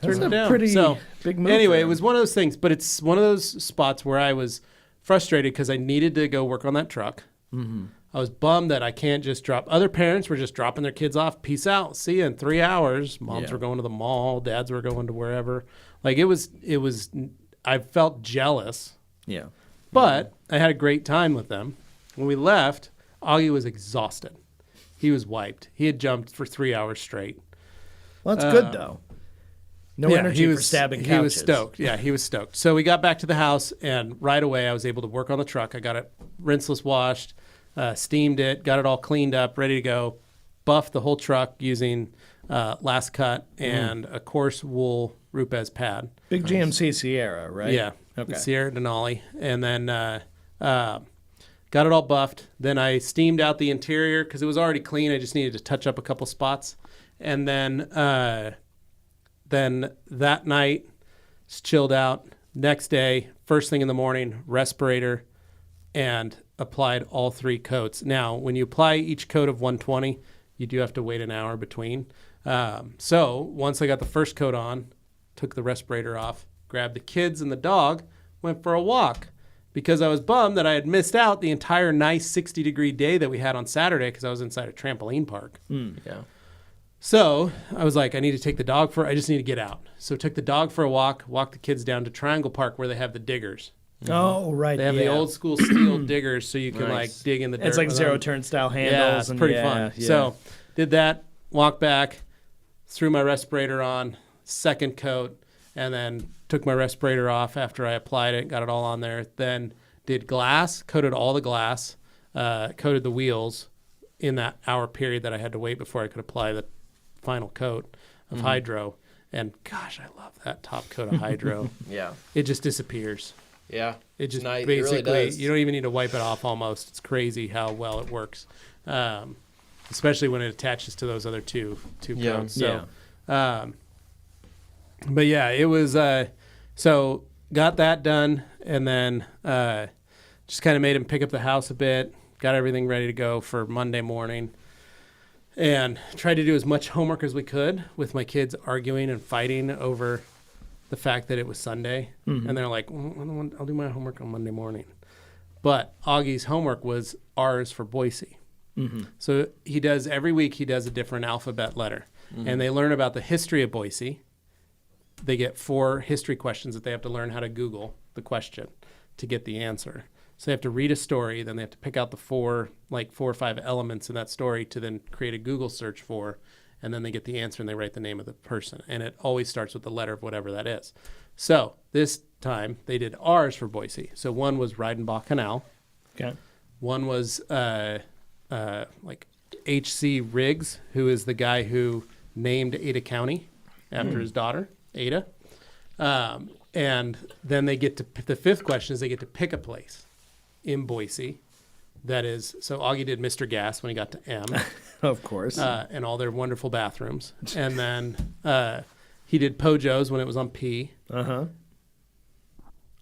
That's Turned it a down. pretty So, big move. anyway, for it him. was one of those things, but it's one of those spots where I was frustrated because I needed to go work on that truck. Mm-hmm. I was bummed that I can't just drop. Other parents were just dropping their kids off. Peace out. See you in 3 hours. Moms Yeah. were going to the mall. Dads were going to wherever. Like it was. I felt jealous, Yeah. but I had a great time with them. When we left, Augie was exhausted. He was wiped. He had jumped for 3 hours straight. Well, that's good, though. No energy for stabbing couches. He was stoked. Yeah, he was stoked. So we got back to the house, and right away I was able to work on the truck. I got it rinseless washed, steamed it, got it all cleaned up, ready to go. Buffed the whole truck using Last Cut and a coarse wool Rupes pad. Big GMC Sierra, right? Yeah. Okay. Sierra Denali. And then got it all buffed. Then I steamed out the interior because it was already clean. I just needed to touch up a couple spots. And then that night, it's chilled out. Next day, first thing in the morning, respirator, and applied all 3 coats. Now, when you apply each coat of 120, you do have to wait an hour between. So once I got the first coat on, took the respirator off, grabbed the kids and the dog, went for a walk because I was bummed that I had missed out the entire nice 60-degree day that we had on Saturday because I was inside a trampoline park. Yeah. So I was like, I need to take the dog I just need to get out. So took the dog for a walk, walked the kids down to Triangle Park where they have the diggers. Oh, right. They have the old school steel diggers so you can Nice. like dig in the dirt. It's like with zero them. turnstile handles. Yeah, it's and pretty yeah, fun. yeah. So did that, walked back, threw my respirator on, second coat, and then took my respirator off after I applied it, got it all on there. Then did glass, coated all the glass, coated the wheels in that hour period that I had to wait before I could apply the final coat of hydro. And gosh, I love that top coat of hydro. Yeah. It just disappears. Yeah. It just It basically, really does. you don't even need to wipe it off almost. It's crazy how well it works. Especially when it attaches to those other two coats. So, but yeah, it was, so got that done and then just kind of made him pick up the house a bit, got everything ready to go for Monday morning. And tried to do as much homework as we could with my kids arguing and fighting over the fact that it was Sunday. And they're like, I'll do my homework on Monday morning. But Augie's homework was R's for Boise. So he does, every week he does a different alphabet letter. And they learn about the history of Boise. They get 4 history questions that they have to learn how to Google the question to get the answer. So they have to read a story, then they have to pick out the 4 or 5 elements in that story to then create a Google search for, and then they get the answer and they write the name of the person. And it always starts with the letter of whatever that is. So this time they did R's for Boise. So one was Reidenbach Canal. Okay. One was like H.C. Riggs, who is the guy who named Ada County after his daughter, Ada. And then they get to, the 5th question is they get to pick a place in Boise. That is, so Augie did Mr. Gas when he got to M. Of course. And all their wonderful bathrooms. And then he did Pojo's when it was on P.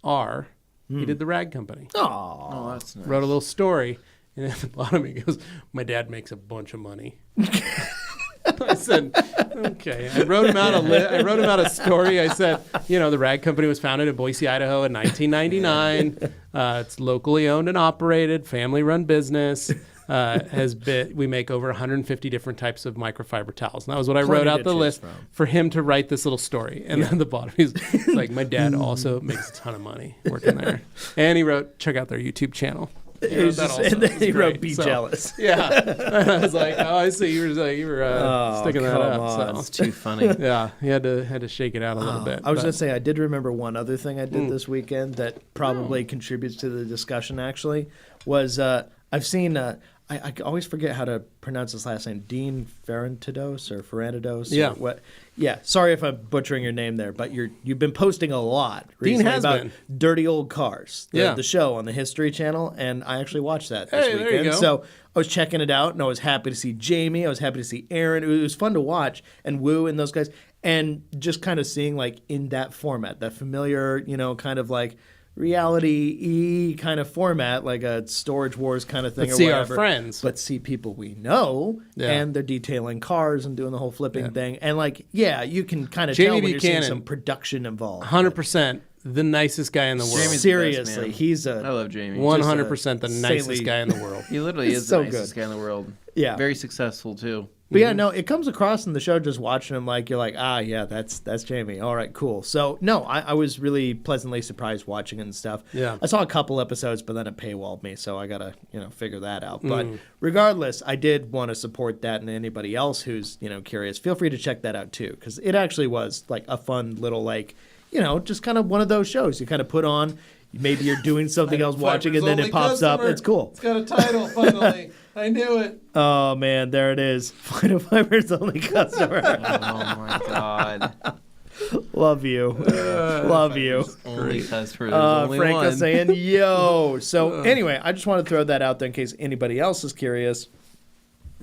R, he did the Rag Company. Oh, that's nice. Wrote a little story. And at the bottom he goes, my dad makes a bunch of money. I said, okay. I wrote him out a story. I said, the Rag Company was founded in Boise, Idaho in 1999. It's locally owned and operated, family-run business. We make over 150 different types of microfiber towels. And that was what I wrote out the list for him to write this little story. And then at the bottom, he's like, my dad also makes a ton of money working there. And he wrote, check out their YouTube channel. And then he wrote, "Be jealous." Yeah, and I was like, "Oh, I see. You were sticking that up." So. That's too funny. Yeah, he had to shake it out a little bit. I was gonna say I did remember one other thing I did this weekend that probably contributes to the discussion. Actually, was I've seen. I always forget how to pronounce his last name. Dean Ferrantidos or Ferrantidos. Yeah. Or what? Yeah. Sorry if I'm butchering your name there, but you've been posting a lot recently Dean has about been. Dirty Old Cars. Yeah. The show on the History Channel, and I actually watched that this Hey, weekend. there you go. So I was checking it out, and I was happy to see Jamie. I was happy to see Aaron. It was fun to watch, and Woo and those guys, and just kind of seeing like in that format, that familiar, kind of like reality-y kind of format, like a Storage Wars kind of thing, But or see whatever. our friends. But see people we know, Yeah. and they're detailing cars and doing the whole flipping thing, and like, yeah, you can kind of Jamie tell when you're seeing Buchanan. some production involved. 100% the nicest guy in the world. Jamie's the best, Seriously, man. he's I a love Jamie. 100% the saintly- nicest guy in the world. He literally is so the nicest good. guy in the world. Yeah. Very successful too. But yeah, no, it comes across in the show just watching him like you're like, yeah, that's Jamie. All right, cool. So no, I was really pleasantly surprised watching it and stuff. Yeah. I saw a couple episodes, but then it paywalled me, so I gotta figure that out. But regardless, I did want to support that, and anybody else who's curious, feel free to check that out too, because it actually was like a fun little like just kind of one of those shows you kind of put on. Maybe you're doing something else watching, and then it pops up. It's cool. It's got a title finally. I knew it. Oh man, there it is. Final Fiber's only customer. Oh my god. Love you. Love you. Only customer. There's only Franco one. saying, yo. So anyway, I just want to throw that out there in case anybody else is curious.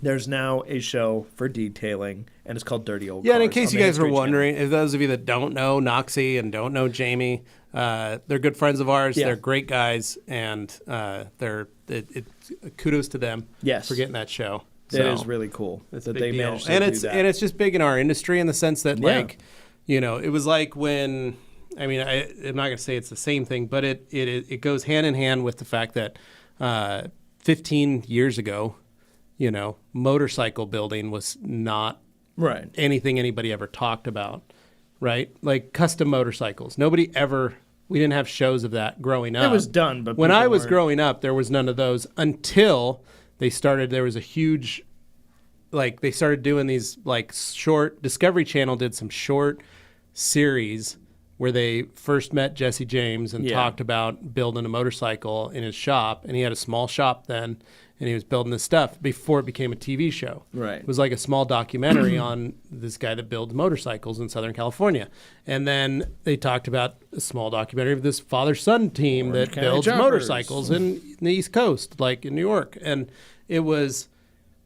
There's now a show for detailing, and it's called Dirty Old Cars. Yeah, and in case on you the guys were History wondering, if those of you that don't know Noxie and don't know Jamie, they're good friends of ours. Yeah. They're great guys, and kudos to them Yes. for getting that show. Channel. It is really cool It's that a big they deal. managed to and do it's that. and it's just big in our industry in the sense that Yeah. it was like when I'm not gonna say it's the same thing, but it goes hand in hand with the fact that 15 years ago, motorcycle building was not right. anything anybody ever talked about, right? Like custom motorcycles. We didn't have shows of that growing up. It was done, but when people I was weren't- growing up, there was none of those until they started. There was a huge, they started doing these short. Discovery Channel did some short series where they first met Jesse James and talked about building a motorcycle in his shop. And he had a small shop then, and he was building this stuff before it became a TV show. Right. It was like a small documentary on this guy that builds motorcycles in Southern California. And then they talked about a small documentary of this father-son team that County builds Jumpers. motorcycles in the East Coast, like in New York. And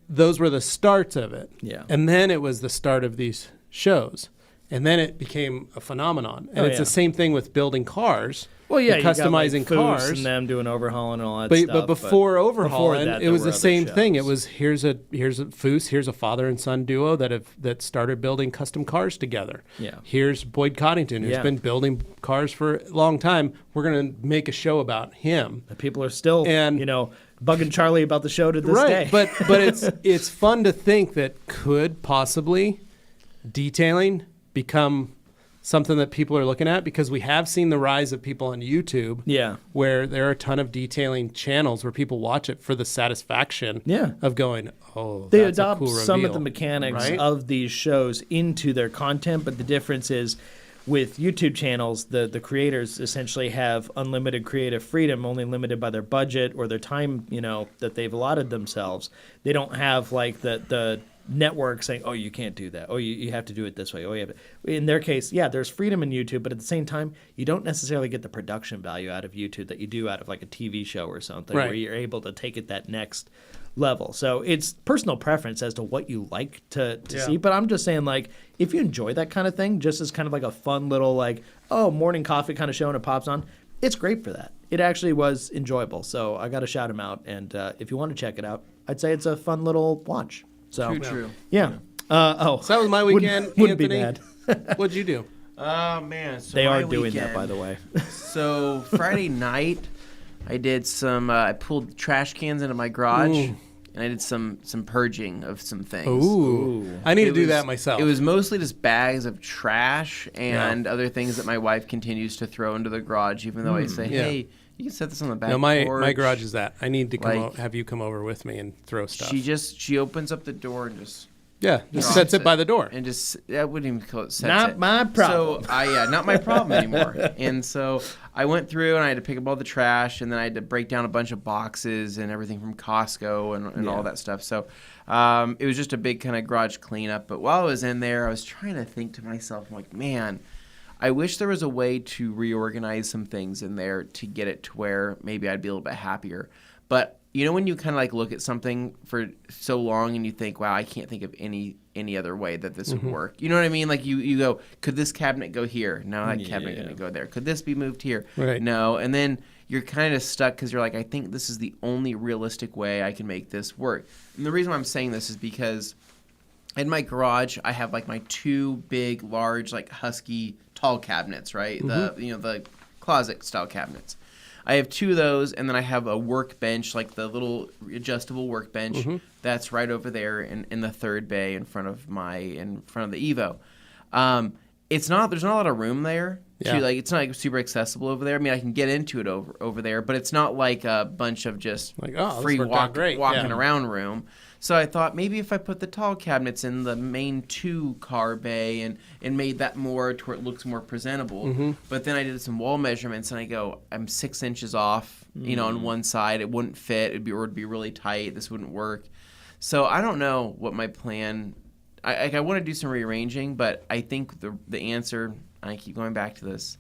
those were the starts of it. Yeah. And then it was the start of these shows. And then it became a phenomenon. And it's the same thing with building cars. Well, yeah, and you got, customizing like, Foose cars. and them doing overhauling and all that But, stuff. but before overhauling, that, it there was were the other same thing. It shows. was here's a Foose, here's a father and son duo that started building custom cars together. Yeah. Here's Boyd Coddington, who's been building cars for a long time. We're gonna make a show about him. The people are still, And- bugging Charlie about the show to this day. But it's fun to think that could possibly detailing become something that people are looking at, because we have seen the rise of people on YouTube where there are a ton of detailing channels where people watch it for the satisfaction of going, they that's adopt a cool some of reveal, the mechanics right? of these shows into their content, but the difference is with YouTube channels, the creators essentially have unlimited creative freedom, only limited by their budget or their time, that they've allotted themselves. They don't have like the network saying, oh, you can't do that. Oh, you have to do it this way. Oh, you have to. In their case, there's freedom in YouTube, but at the same time, you don't necessarily get the production value out of YouTube that you do out of like a TV show or something, where you're able to take it that next level. So it's personal preference as to what you like to see. But I'm just saying, like, if you enjoy that kind of thing, just as kind of like a fun little like, morning coffee kind of show and it pops on, it's great for that. It actually was enjoyable. So I got to shout him out. And if you want to check it out, I'd say it's a fun little watch. So True. Yeah. So that was my weekend. Wouldn't be Anthony. bad. What'd you do? Oh man, so They my are doing weekend, that, by the way. So Friday night, I did some. I pulled trash cans into my garage, and I did some purging of some things. Ooh. I need to do was- that myself. It was mostly just bags of trash and other things that my wife continues to throw into the garage, even though I say, hey, you can set this on the back No, my porch. garage is that. I need to Like- have you come over with me and throw stuff. She opens up the door and just just drops sets it by the door. and just I wouldn't even call it sets Not it. my problem. So not my problem anymore. And so I went through and I had to pick up all the trash, and then I had to break down a bunch of boxes and everything from Costco and all that stuff. So it was just a big kind of garage cleanup. But while I was in there, I was trying to think to myself, I'm like, man, I wish there was a way to reorganize some things in there to get it to where maybe I'd be a little bit happier. But when you kind of like look at something for so long and you think, wow, I can't think of any other way that this would work. You know what I mean? Like you go, could this cabinet go here? No, that cabinet couldn't go there. Could this be moved here? Right. No. And then you're kind of stuck because you're like, I think this is the only realistic way I can make this work. And the reason why I'm saying this is because in my garage, I have like my two big, large, like husky tall cabinets, right? The closet style cabinets. I have two of those, and then I have a workbench, like the little adjustable workbench that's right over there in the third bay in front of the Evo. There's not a lot of room there. It's not like super accessible over there. I mean, I can get into it over there, but it's not like a bunch of just Like, this free worked out great. walking Yeah. around room. So I thought maybe if I put the tall cabinets in the main two car bay and made that more to where it looks more presentable. But then I did some wall measurements and I go, I'm 6 inches off, on one side. It wouldn't fit. It would be really tight. This wouldn't work. So I don't know what my plan. I want to do some rearranging, but I think the answer. I keep going back to this.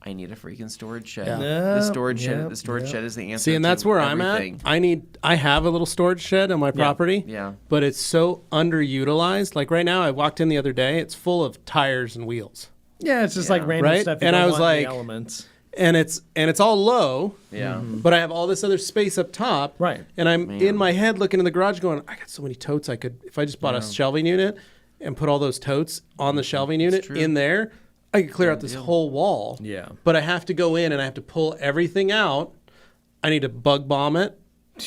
I need a freaking storage shed. Yeah. The storage shed. The storage shed is the answer. See, and that's to where everything. I'm at. I have a little storage shed on my property. Yeah. But it's so underutilized. Like right now, I walked in the other day. It's full of tires and wheels. Yeah, it's just like random Right? stuff. You And don't I was want in the like- elements. And it's all low. Yeah. But I have all this other space up top. Right. And I'm in my head looking in the garage going, I got so many totes I could, if I just bought a shelving unit and put all those totes on the shelving unit in there, I could clear out this whole wall. Yeah. But I have to go in and I have to pull everything out. I need to bug bomb it,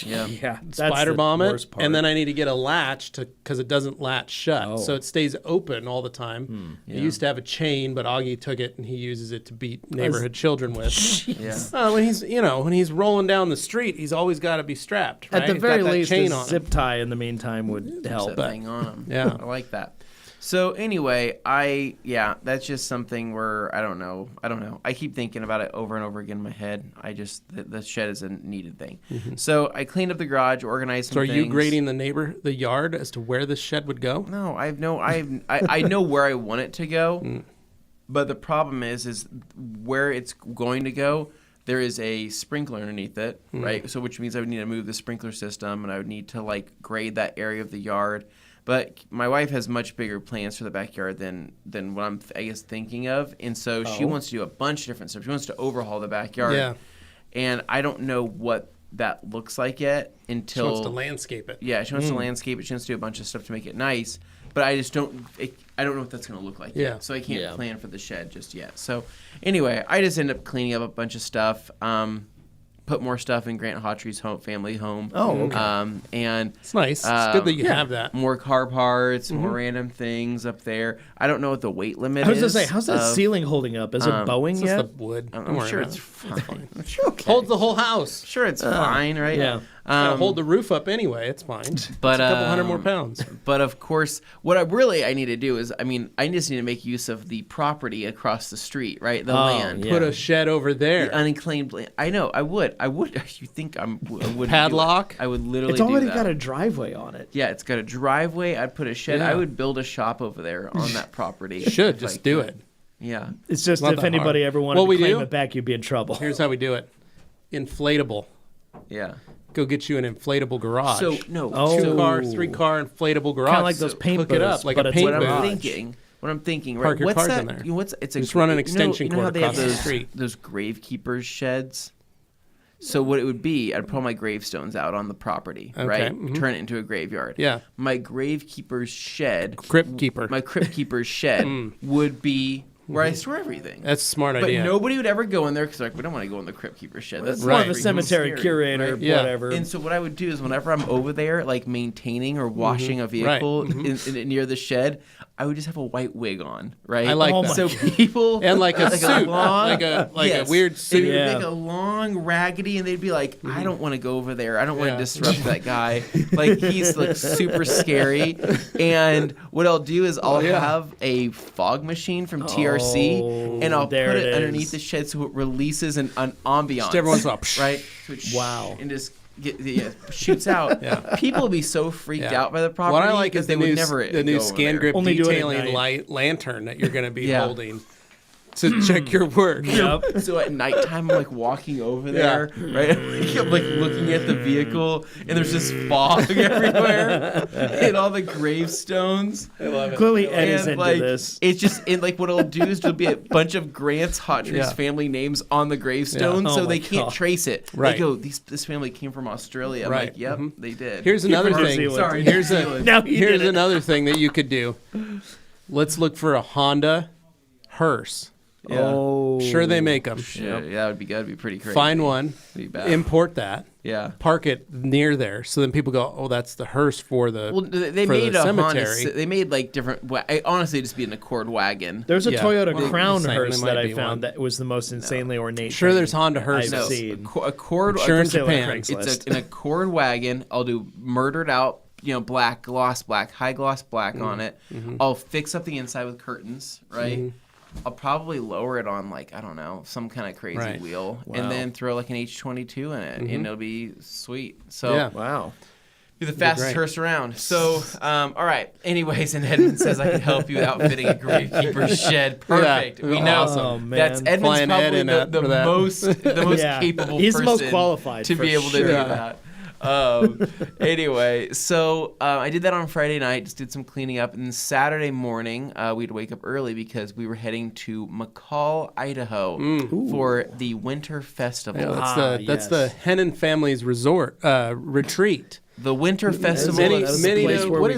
Yeah. Yeah, that's spider the bomb it, worst part. and then I need to get a latch because it doesn't latch shut, so it stays open all the time. I used to have a chain, but Augie took it and he uses it to beat neighborhood children with. Yeah. When he's rolling down the street, he's always got to be strapped. Right? At the He's very got that least, chain a on him. zip tie in the meantime would help. That thing on them. Yeah. I like that. So anyway, that's just something where I don't know. I keep thinking about it over and over again in my head. The shed is a needed thing. Mm-hmm. So I cleaned up the garage, organized some things. So are you grading the yard as to where the shed would go? No, I know where I want it to go, but the problem is where it's going to go. There is a sprinkler underneath it, right? So which means I would need to move the sprinkler system, and I would need to like grade that area of the yard. But my wife has much bigger plans for the backyard than what I'm, I guess, thinking of. And so she wants to do a bunch of different stuff. She wants to overhaul the backyard. Yeah. And I don't know what that looks like yet until... She wants to landscape it. Yeah, she wants to landscape it. She wants to do a bunch of stuff to make it nice. But I just don't... I don't know what that's going to look like yet. So I can't plan for the shed just yet. So anyway, I just end up cleaning up a bunch of stuff. Put more stuff in Grant Hawtree's family home. Oh, okay. And it's nice. It's good that you have that. More car parts, more random things up there. I don't know what the weight limit is. I was going to say, how's that ceiling holding up? Is it bowing yet? It's the wood. I'm sure it's fine. I'm sure holds the whole house. Sure, it's fine, right? Yeah. Gotta hold the roof up anyway. It's fine. But it's a couple hundred more pounds. But of course, what I need to do is, I just need to make use of the property across the street, right? The land. Yeah. Put a shed over there. The unclaimed land. I know. I would. You think I would padlock? I would literally. It's already do that. got a driveway on it. Yeah, it's got a driveway. I'd put a shed. Yeah. I would build a shop over there on that property. Should just do it. Yeah. It's just if anybody ever wanted to claim it back, you'd be in trouble. Here's how we do it. Inflatable. Yeah. Go get you an inflatable garage. So no, 2-car, 3-car inflatable garage. Kind of like those paint hook it up like a paint What booth. I'm thinking, right? Park your what's cars that? in there. It's a just run an extension cord across the street. Those gravekeepers sheds. So what it would be, I'd put all my gravestones out on the property, right? Mm-hmm. Turn it into a graveyard. Yeah. My gravekeeper's shed. Crypt keeper. My crypt keeper's shed would be where I store everything. That's a smart idea. But nobody would ever go in there because we don't want to go in the crypt keeper's shed. That's more of a cemetery curator, right? whatever. And so what I would do is whenever I'm over there, like maintaining or washing a vehicle near the shed, I would just have a white wig on, right? I like that. So people and like a suit, like a weird suit. It would make a long raggedy, and they'd be like, "I don't want to go over there. I don't want to disrupt that guy. Like he's like super scary." And what I'll do is I'll have a fog machine from TRC, and I'll put it underneath the shed so it releases an ambiance. Just everyone's up, right? So and just. Shoots out. People will be so freaked out by the property. What I like is they would never the new scan grip Only detailing lantern that you're going to be holding to check your work. Yep. So at nighttime, I'm like walking over there, right? I'm like looking at the vehicle, and there's just fog everywhere, and all the gravestones. I love it. Clearly, Ed is into this. It's just what it'll do is there'll be a bunch of Grant's Hawtree's family names on the gravestone, so they can't trace it. Right. They go, this family came from Australia. I'm like, yep, they did. Here's another thing. Sorry. Here's another thing that you could do. Let's look for a Honda hearse. Yeah. Oh, sure they make them. Yeah, that would be good. That'd be pretty crazy. Find one, import that. Yeah. Park it near there, so then people go, "Oh, that's the hearse for the they made the a cemetery." Honda, they made like different. Honestly, just be an Accord wagon. There's a Toyota Crown same, hearse that I one. found that was the most insanely ornate. Sure, there's Honda hearses. I've seen. Accord. Sure, in Japan. It's an Accord wagon. I'll do murdered out. Black, gloss black, high gloss black on it. Mm-hmm. I'll fix up the inside with curtains, right? Mm-hmm. I'll probably lower it on I don't know, some kind of crazy wheel, and then throw like an H22 in it, and it'll be sweet. So be the fastest hearse around. So all right. Anyways, and Edmund says I can help you outfitting a gravekeeper's shed. Perfect. We know. Awesome. That's Edmund's probably the most capable. He's person the most qualified to be able to do that. Anyway, so I did that on Friday night, just did some cleaning up, and then Saturday morning we'd wake up early because we were heading to McCall, Idaho for the Winter Festival. Yeah, that's the Hennon family's resort retreat. The Winter Festival. What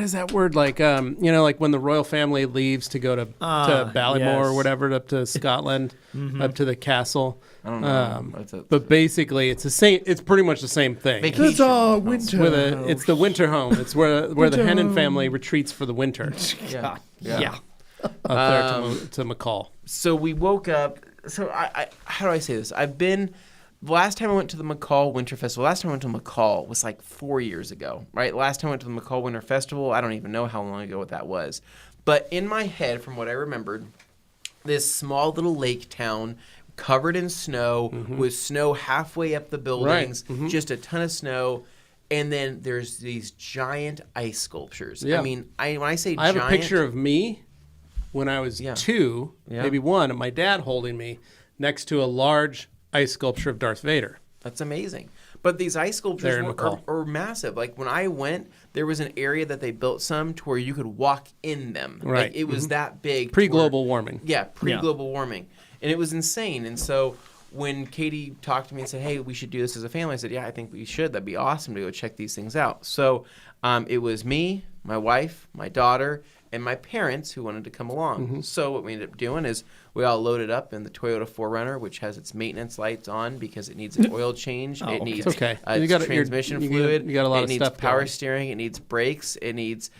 is that word like? Like when the royal family leaves to go to Ballymore or whatever, up to Scotland, up to the castle. I don't know. But basically, it's the same. It's pretty much the same thing. It's a winter. It's the winter home. It's where the Hennon family retreats for the winter. Yeah. Up there to McCall. So we woke up. So I how do I say this? The last time I went to the McCall Winter Festival, last time I went to McCall was like 4 years ago, right? Last time I went to the McCall Winter Festival, I don't even know how long ago that was. But in my head, from what I remembered, this small little lake town covered in snow, with snow halfway up the buildings, just a ton of snow. And then there's these giant ice sculptures. Yeah. I mean, when I say I have giant, a picture of me when I was 2, maybe 1, and my dad holding me next to a large ice sculpture of Darth Vader. That's amazing. But these ice sculptures are massive. Like when I went, there was an area that they built some to where you could walk in them. Right. Like it was that big. Pre-global warming. Yeah, pre-global warming. And it was insane. And so when Katie talked to me and said, hey, we should do this as a family, I said, yeah, I think we should. That'd be awesome to go check these things out. So it was me, my wife, my daughter, and my parents who wanted to come along. So what we ended up doing is we all loaded up in the Toyota 4Runner, which has its maintenance lights on because it needs an oil change. It needs transmission fluid. You got a lot it of needs stuff power going. steering. It needs brakes. It needs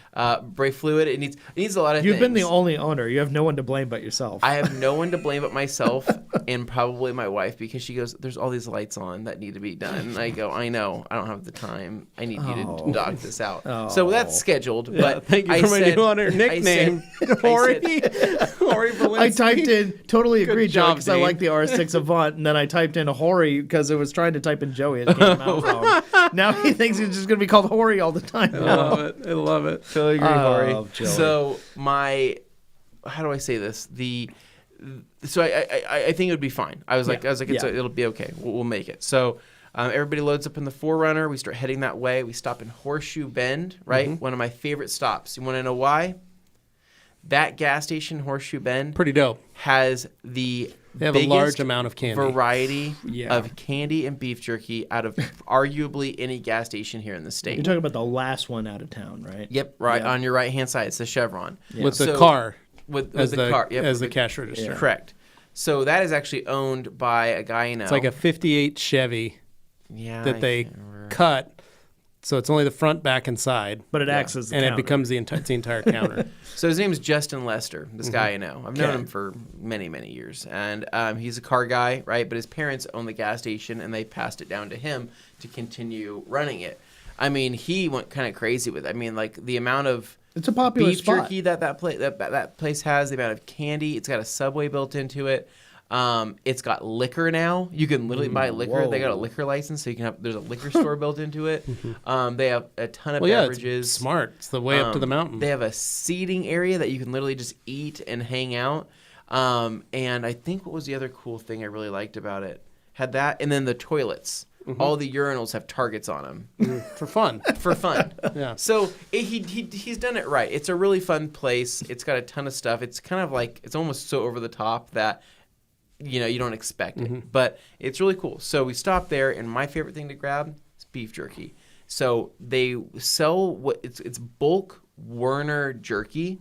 brake fluid. It needs a lot of You've things. been the only owner. You have no one to blame but yourself. I have no one to blame but myself and probably my wife because she goes, there's all these lights on that need to be done. And I go, I know. I don't have the time. I need you to knock this out. So that's scheduled. But Thank you for my new honor nickname, Hori. Hori I typed in, totally agreed, Joey, job, because I Dane. like the R6 Avant, and then I typed in Hori because it was trying to type in Joey. It came out wrong. Now he thinks he's just going to be called Hori all the time. I love it. I love it. Totally agree, Hori. Joey. So how do I say this? So I think it would be fine. I was like, it'll be okay. We'll make it. So everybody loads up in the 4Runner. We start heading that way. We stop in Horseshoe Bend, right? One of my favorite stops. You want to know why? That gas station, Horseshoe Bend, Pretty dope. has the They have a biggest large amount of candy. variety of candy and beef jerky out of arguably any gas station here in the state. You're talking about the last one out of town, right? Yep, right on your right hand side. It's the Chevron With the car with as the car. Yep, as the cash register. Correct. So that is actually owned by a guy you know. It's like a 58 Chevy I that they can't remember. cut. So it's only the front, back, and side. But it acts as the and counter. it becomes it's the entire counter. So his name is Justin Lester, this guy I know. I've known him for many, many years. And he's a car guy, right? But his parents own the gas station, and they passed it down to him to continue running it. I mean, he went kind of crazy with it. I mean, like the amount of It's a popular beef spot. jerky that place has, the amount of candy. It's got a Subway built into it. It's got liquor now. You can literally buy liquor. whoa. They got a liquor license, so you can have. There's a liquor store built into it. They have a ton of Well, yeah, beverages. it's smart. It's the way up to the mountain. They have a seating area that you can literally just eat and hang out. And I think what was the other cool thing I really liked about it? Had that, and then the toilets. All the urinals have targets on them for fun. for fun. Yeah. So he's done it right. It's a really fun place. It's got a ton of stuff. It's kind of like it's almost so over the top that you don't expect it, but it's really cool. So we stopped there, and my favorite thing to grab is beef jerky. So they sell it's bulk Werner jerky,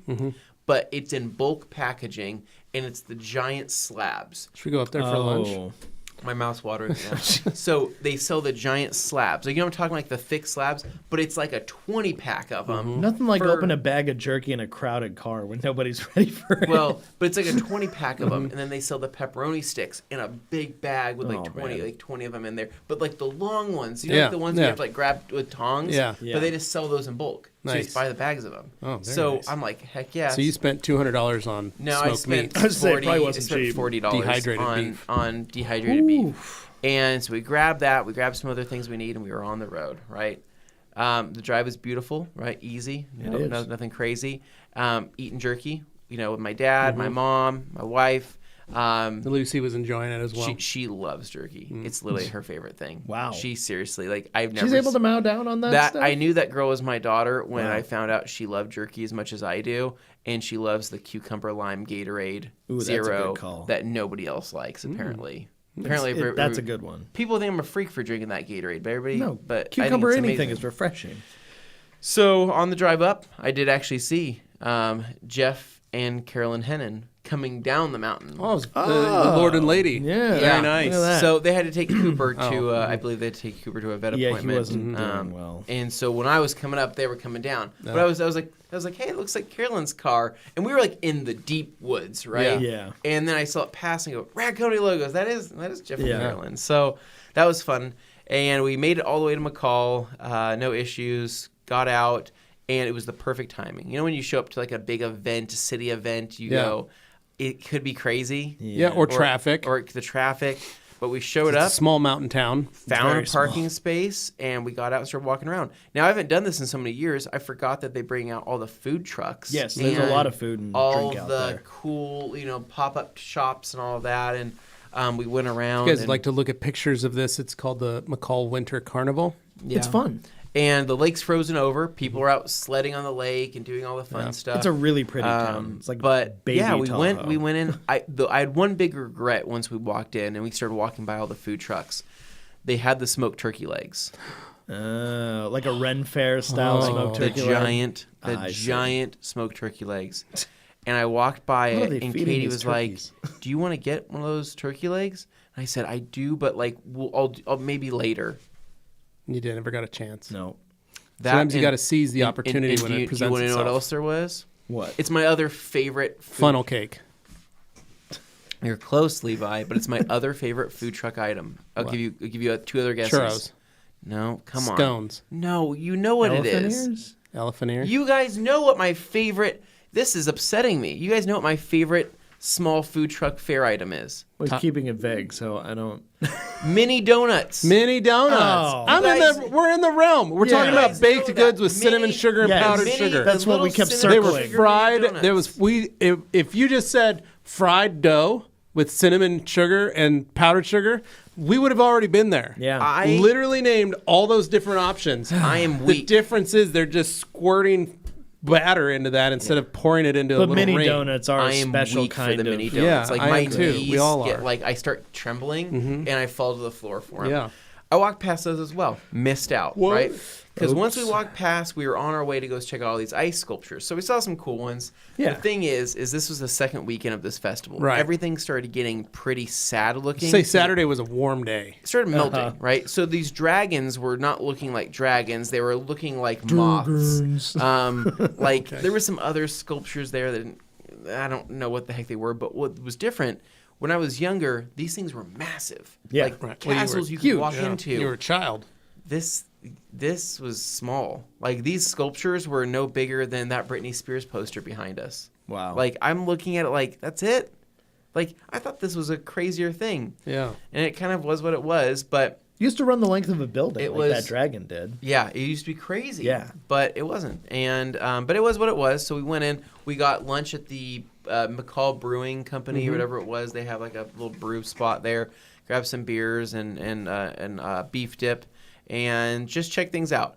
but it's in bulk packaging, and it's the giant slabs. Should we go up there for lunch? My mouth's watering now. So they sell the giant slabs. Like, I'm talking like the thick slabs, but it's like a 20-pack of them. Nothing like open a bag of jerky in a crowded car when nobody's ready for it. Well, but it's like a 20-pack of them, and then they sell the pepperoni sticks in a big bag with like 20 of them in there. But like the long ones, like the ones you have to like grab with tongs. Yeah. But they just sell those in bulk. So you Nice. just buy the bags of them. Oh, very so nice. I'm like, heck yeah. So you spent $200 on No, smoked I spent meat. I was saying it 40. probably I wasn't spent cheap. $40 Dehydrated on beef. on dehydrated beef. And so we grabbed that. We grabbed some other things we need, and we were on the road. Right. The drive is beautiful. Right. Easy. is. Nothing crazy. Eating jerky. With my dad, my mom, my wife. Lucy was enjoying it as well. She loves jerky. It's literally her favorite thing. Wow. She seriously I've never. She's able to mow down on that stuff? I knew that girl was my daughter when I found out she loved jerky as much as I do, and she loves the cucumber lime Gatorade Ooh, that's a Zero good call. that nobody else likes apparently. That's a good one. People think I'm a freak for drinking that Gatorade, but everybody. No, but I think cucumber it's anything amazing. is refreshing. So on the drive up, I did actually see Jeff and Carolyn Hennon coming down the mountain. Oh, it was the Lord and Lady. Yeah. Very nice. Look at that. So they had to take Cooper to, I believe they had to take Cooper to a vet Yeah, he appointment. wasn't doing well. And so when I was coming up, they were coming down. But I was like, hey, it looks like Carolyn's car. And we were like in the deep woods, right? Yeah. And then I saw it pass and go, Racconi logos. That is Jeff and Yeah. Carolyn. So that was fun. And we made it all the way to McCall. No issues. Got out. and it was the perfect timing. You know, when you show up to like a big event, a city event, you go, it could be crazy. Yeah, or traffic. Or the traffic. But we showed It's a up, small mountain town. found very a parking space, and we got out and started walking around. Now, I haven't done this in so many years. I forgot that they bring out all the food trucks. Yes, there's a lot of food and all drink out the there. cool, pop-up shops and all of that. And we went around. You guys and, like to look at pictures of this? It's called the McCall Winter Carnival. yeah. It's fun. And the lake's frozen over. People are out sledding on the lake and doing all the fun stuff. It's a really pretty town. It's like But baby yeah, Tahoe. we went in. I had one big regret once we walked in and we started walking by all the food trucks. They had the smoked turkey legs. Like a Ren Fair style smoked The turkey leg. giant smoked turkey legs. And I walked by What are it, they and feeding Katie these was turkeys? like, "Do you want to get one of those turkey legs?" And I said, "I do, but like, I'll maybe later." You never got a chance. No. Sometimes you got to seize the opportunity when it presents Do you want to know itself. what else there was? What? It's my other favorite food. Funnel cake. You're close, Levi, but it's my other favorite food truck item. I'll give you two other guesses. Churros. No, come on. Scones. No, you know what it Elephant is. ears? Elephant ear. You guys know what my favorite. This is upsetting me. You guys know what my favorite small food truck fair item is? Was keeping it vague, so I don't. Mini donuts. Mini donuts. Oh. We're in the realm. We're Yeah. talking You about guys baked know goods that. with cinnamon Mini- sugar and Yes. powdered Mini- sugar. That's what we little kept cinnamon They were circling. sugar fried. donuts. There was if you just said fried dough with cinnamon sugar and powdered sugar, we would have already been there. Yeah. I Literally named all those different options. I am The weak. difference is they're just squirting batter into that instead of pouring it into a But little mini ring. donuts are I a am special weak kind for the of. mini Yeah, donuts. Like I my am too. knees We all get are. like I start trembling and I fall to the floor for them. Yeah. I walked past those as well. Missed out, What? right? Because once we Oops. walked past, we were on our way to go check out all these ice sculptures. So we saw some cool ones. Yeah. The thing is this was the second weekend of this festival. Right. Everything started getting pretty sad looking. Say Saturday was a warm day. It started melting, right? So these dragons were not looking like dragons; they were looking like moths. Like there were some other sculptures there that I don't know what the heck they were, but what was different when I was younger, these things were massive. Yeah. Like Right. Well, castles you, huge. could walk Yeah. into. You were a child. This was small. Like these sculptures were no bigger than that Britney Spears poster behind us. Wow. Like I'm looking at it like that's it. Like I thought this was a crazier thing, Yeah. and it kind of was what it was, but. Used to run the length of a building. It like was- that dragon did. Yeah, it used to be crazy. Yeah. But it wasn't. And but it was what it was. So we went in. We got lunch at the McCall Brewing Company or whatever it was. They have like a little brew spot there. Grabbed some beers and beef dip and just check things out.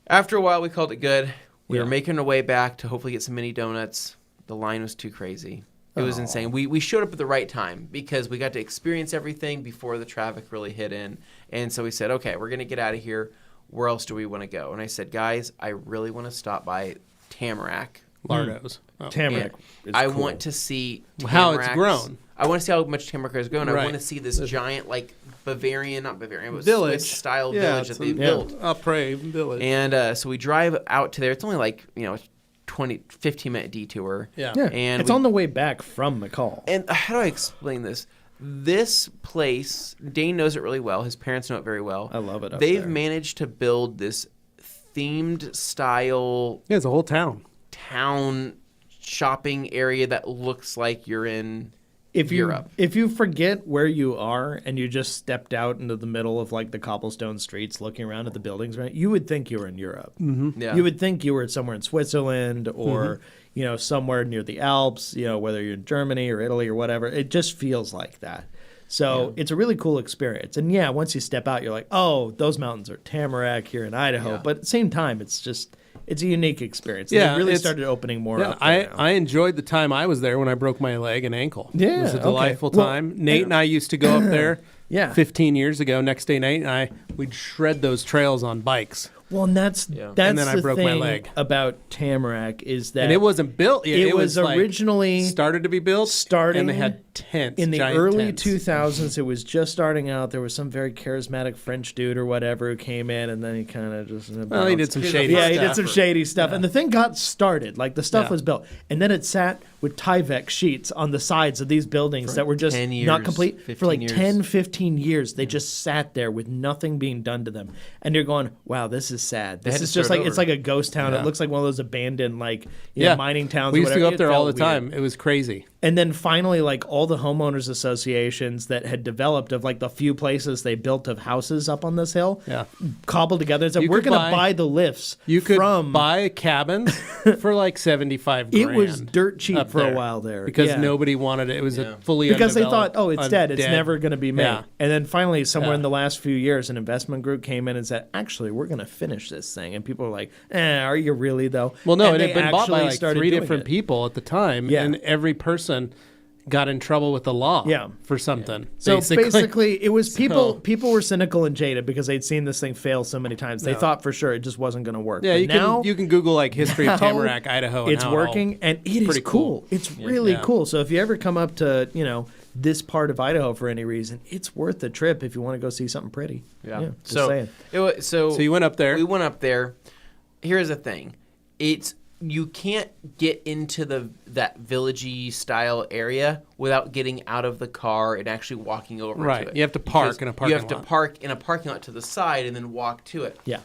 After a while, we called it good. We were making our way back to hopefully get some mini donuts. The line was too crazy. It was insane. We showed up at the right time because we got to experience everything before the traffic really hit in. And so we said, okay, we're going to get out of here. Where else do we want to go? And I said, guys, I really want to stop by Tamarack. Lardos. Oh. Tamarack. And is I cool. want to see How it's Tamaracks. grown. I want to see how much Tamarack has grown. I Right. want to see this giant, like, not Bavarian, but Village. Swiss-style Yeah, village that it's they a- built. Après village. And so we drive out to there. It's only like, 15-minute detour. Yeah. Yeah. And it's we- on the way back from McCall. And how do I explain this? This place, Dane knows it really well. His parents know it very well. I love it up They've there. managed to build this themed style Yeah, it's a whole town. town shopping area that looks like you're in If Europe. you forget where you are and you just stepped out into the middle of like the cobblestone streets looking around at the buildings, right? You would think you were in Europe. Yeah. You would think you were somewhere in Switzerland or somewhere near the Alps, whether you're in Germany or Italy or whatever. It just feels like that. So it's a really cool experience. And yeah, once you step out, you're like, oh, those mountains are Tamarack here in Idaho. Yeah. But at the same time, it's a unique experience. And Yeah, it really it's- started opening more Yeah, up there now. I enjoyed the time I was there when I broke my leg and ankle. Yeah, It was a okay. delightful Well, time. Nate and I used to go up there Yeah. 15 years ago. Next day, Nate and we'd shred those trails on bikes. Well, and that's Yeah. that's And then I the broke my thing leg. about Tamarack is that And it wasn't built yet. it was like, originally started to be built. starting and they had tents. in the giant early tents. 2000s. It was just starting out. There was some very charismatic French dude or whatever who came in, and then he kind of just Well, he did some Here's a shady yeah, he stuff. did some shady stuff, and the thing got started. Like the stuff Yeah. was built, and then it sat with Tyvek sheets on the sides of these buildings that were just 10 years, not complete for 15 like years. 10, 15 years. They just sat there with nothing being done to them, and you're going, "Wow, this is is sad. had This to is just start like it's over. like a ghost town. Yeah. It looks like one of those abandoned mining towns. We or used to whatever. go up It there all the felt weird. time. It was crazy. And then finally, like all the homeowners associations that had developed of like the few places they built of houses up on this hill, Yeah. cobbled together and said, You "We're could going to buy- buy the lifts." You could from buy cabins for like 75 It grand. was dirt cheap up for a there while there because Yeah. nobody wanted it. It was a fully because they thought, undeveloped, "Oh, it's dead. It's undead- never going to be made." Yeah. And then finally, somewhere Yeah. in the last few years, an investment group came in and said, "Actually, we're going to finish this thing." And people were like, "Are you really though?" Well, no, and it had they been bought by actually like started 3 doing different it. people at the time, Yeah. and every person got in trouble with the law Yeah. for something. So basically. basically, it was people. So- People were cynical and jaded because they'd seen this thing fail so many times. They thought for sure it just wasn't going to work. Yeah, But you now, can Google like history of now Tamarack, Idaho. And it's how it all- working, and it is pretty cool. cool. It's really Yeah. cool. So if you ever come up to this part of Idaho for any reason, it's worth the trip if you want to go see something pretty. Just So saying. So So you went up there. We went up there. Here's the thing. You can't get into that villagey style area without getting out of the car and actually walking over Right. to it. You have to park Because in a parking You have lot. to park in a parking lot to the side and then walk to it. Yeah.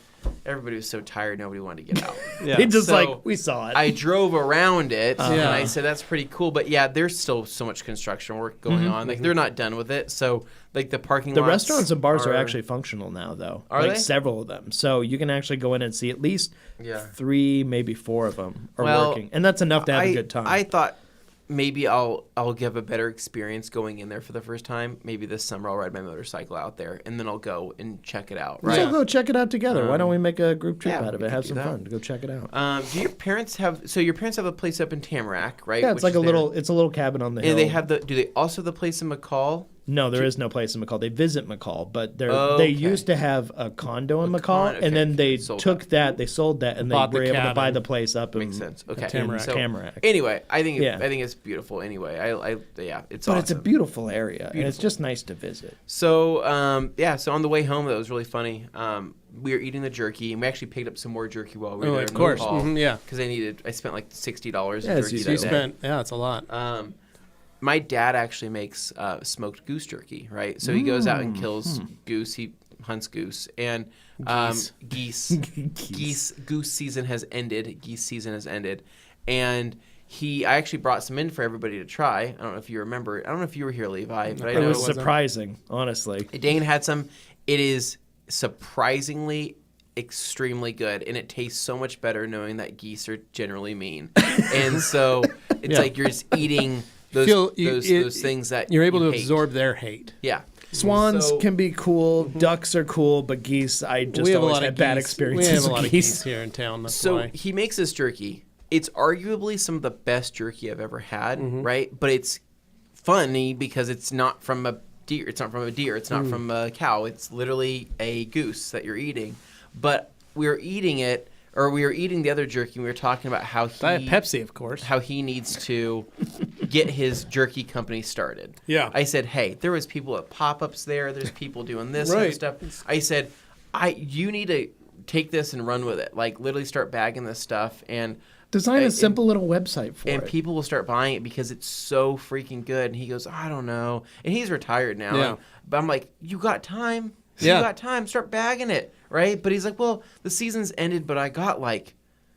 Everybody was so tired, nobody wanted to get out. Yeah. It just So, like we saw it. I drove around it and Yeah. I said that's pretty cool, but yeah, there's still so much construction work going on. Like they're not done with it, so like the parking the lots restaurants and bars are actually functional now, though. Are like they? several of them. So you can actually go in and see at least Yeah. 3, maybe 4 of them are Well, working, and that's enough to have a good time. I thought maybe I'll give a better experience going in there for the first time. Maybe this summer I'll ride my motorcycle out there and then I'll go and check it out. Right? So go check it out together. Why don't we make a group trip yeah, out of we it? could Have do some that. fun. Go check it out. Do your parents have? So your parents have a place up in Tamarack, right? Yeah, it's Which like is a there. little. It's a little cabin on the hill. And they have the. Do they also have the place in McCall? No, there is no place in McCall. They visit McCall, but they Okay. used to have a condo in McCall, okay. and then they Sold took that. they sold that, and they Bought the were able to cabin. buy the place up. Makes sense. Okay. Tamarack. So, Tamarack. Anyway, I think Yeah. it's beautiful. Anyway, yeah, it's But awesome. it's a beautiful area, and it's just nice to visit. So so on the way home, that was really funny. We were eating the jerky, and we actually picked up some more jerky while we were Oh, there. of course. Yeah. Because I spent like $60 Yeah, in as jerky you that You day. spent, it's a lot. My dad actually makes smoked goose jerky, right? So he goes out and kills goose. He hunts goose and goose season has ended. Geese season has ended, and I actually brought some in for everybody to try. I don't know if you remember. I don't know if you were here, Levi, but I It know was wasn't. surprising, honestly. Dane had some. It is surprisingly extremely good, and it tastes so much better knowing that geese are generally mean. And so it's Yeah. like you're just eating those those things that you're able you to hate. absorb their hate. Yeah. Swans So- can be cool. Ducks are cool, but geese, I just We have a always lot had of bad geese. experiences We have a lot with of geese. geese here in town. That's So why. he makes this jerky. It's arguably some of the best jerky I've ever had, right? But it's funny because it's not from a deer. It's not from a deer. It's not from a cow. It's literally a goose that you're eating. But we were eating it, or we were eating the other jerky, and we were talking about how Diet Pepsi, of course. how he needs to get his jerky company started. Yeah. I said, hey, there was people at pop-ups there. There's people doing this and Right. stuff. I said, you need to take this and run with it. Like literally start bagging this stuff and Design a and- simple little website for and it. people will start buying it because it's so freaking good. And he goes, I don't know. And he's retired now. Yeah. But I'm like, you got time. Yeah. You got time. Start bagging it, right? But he's like, well, the season's ended, but I got like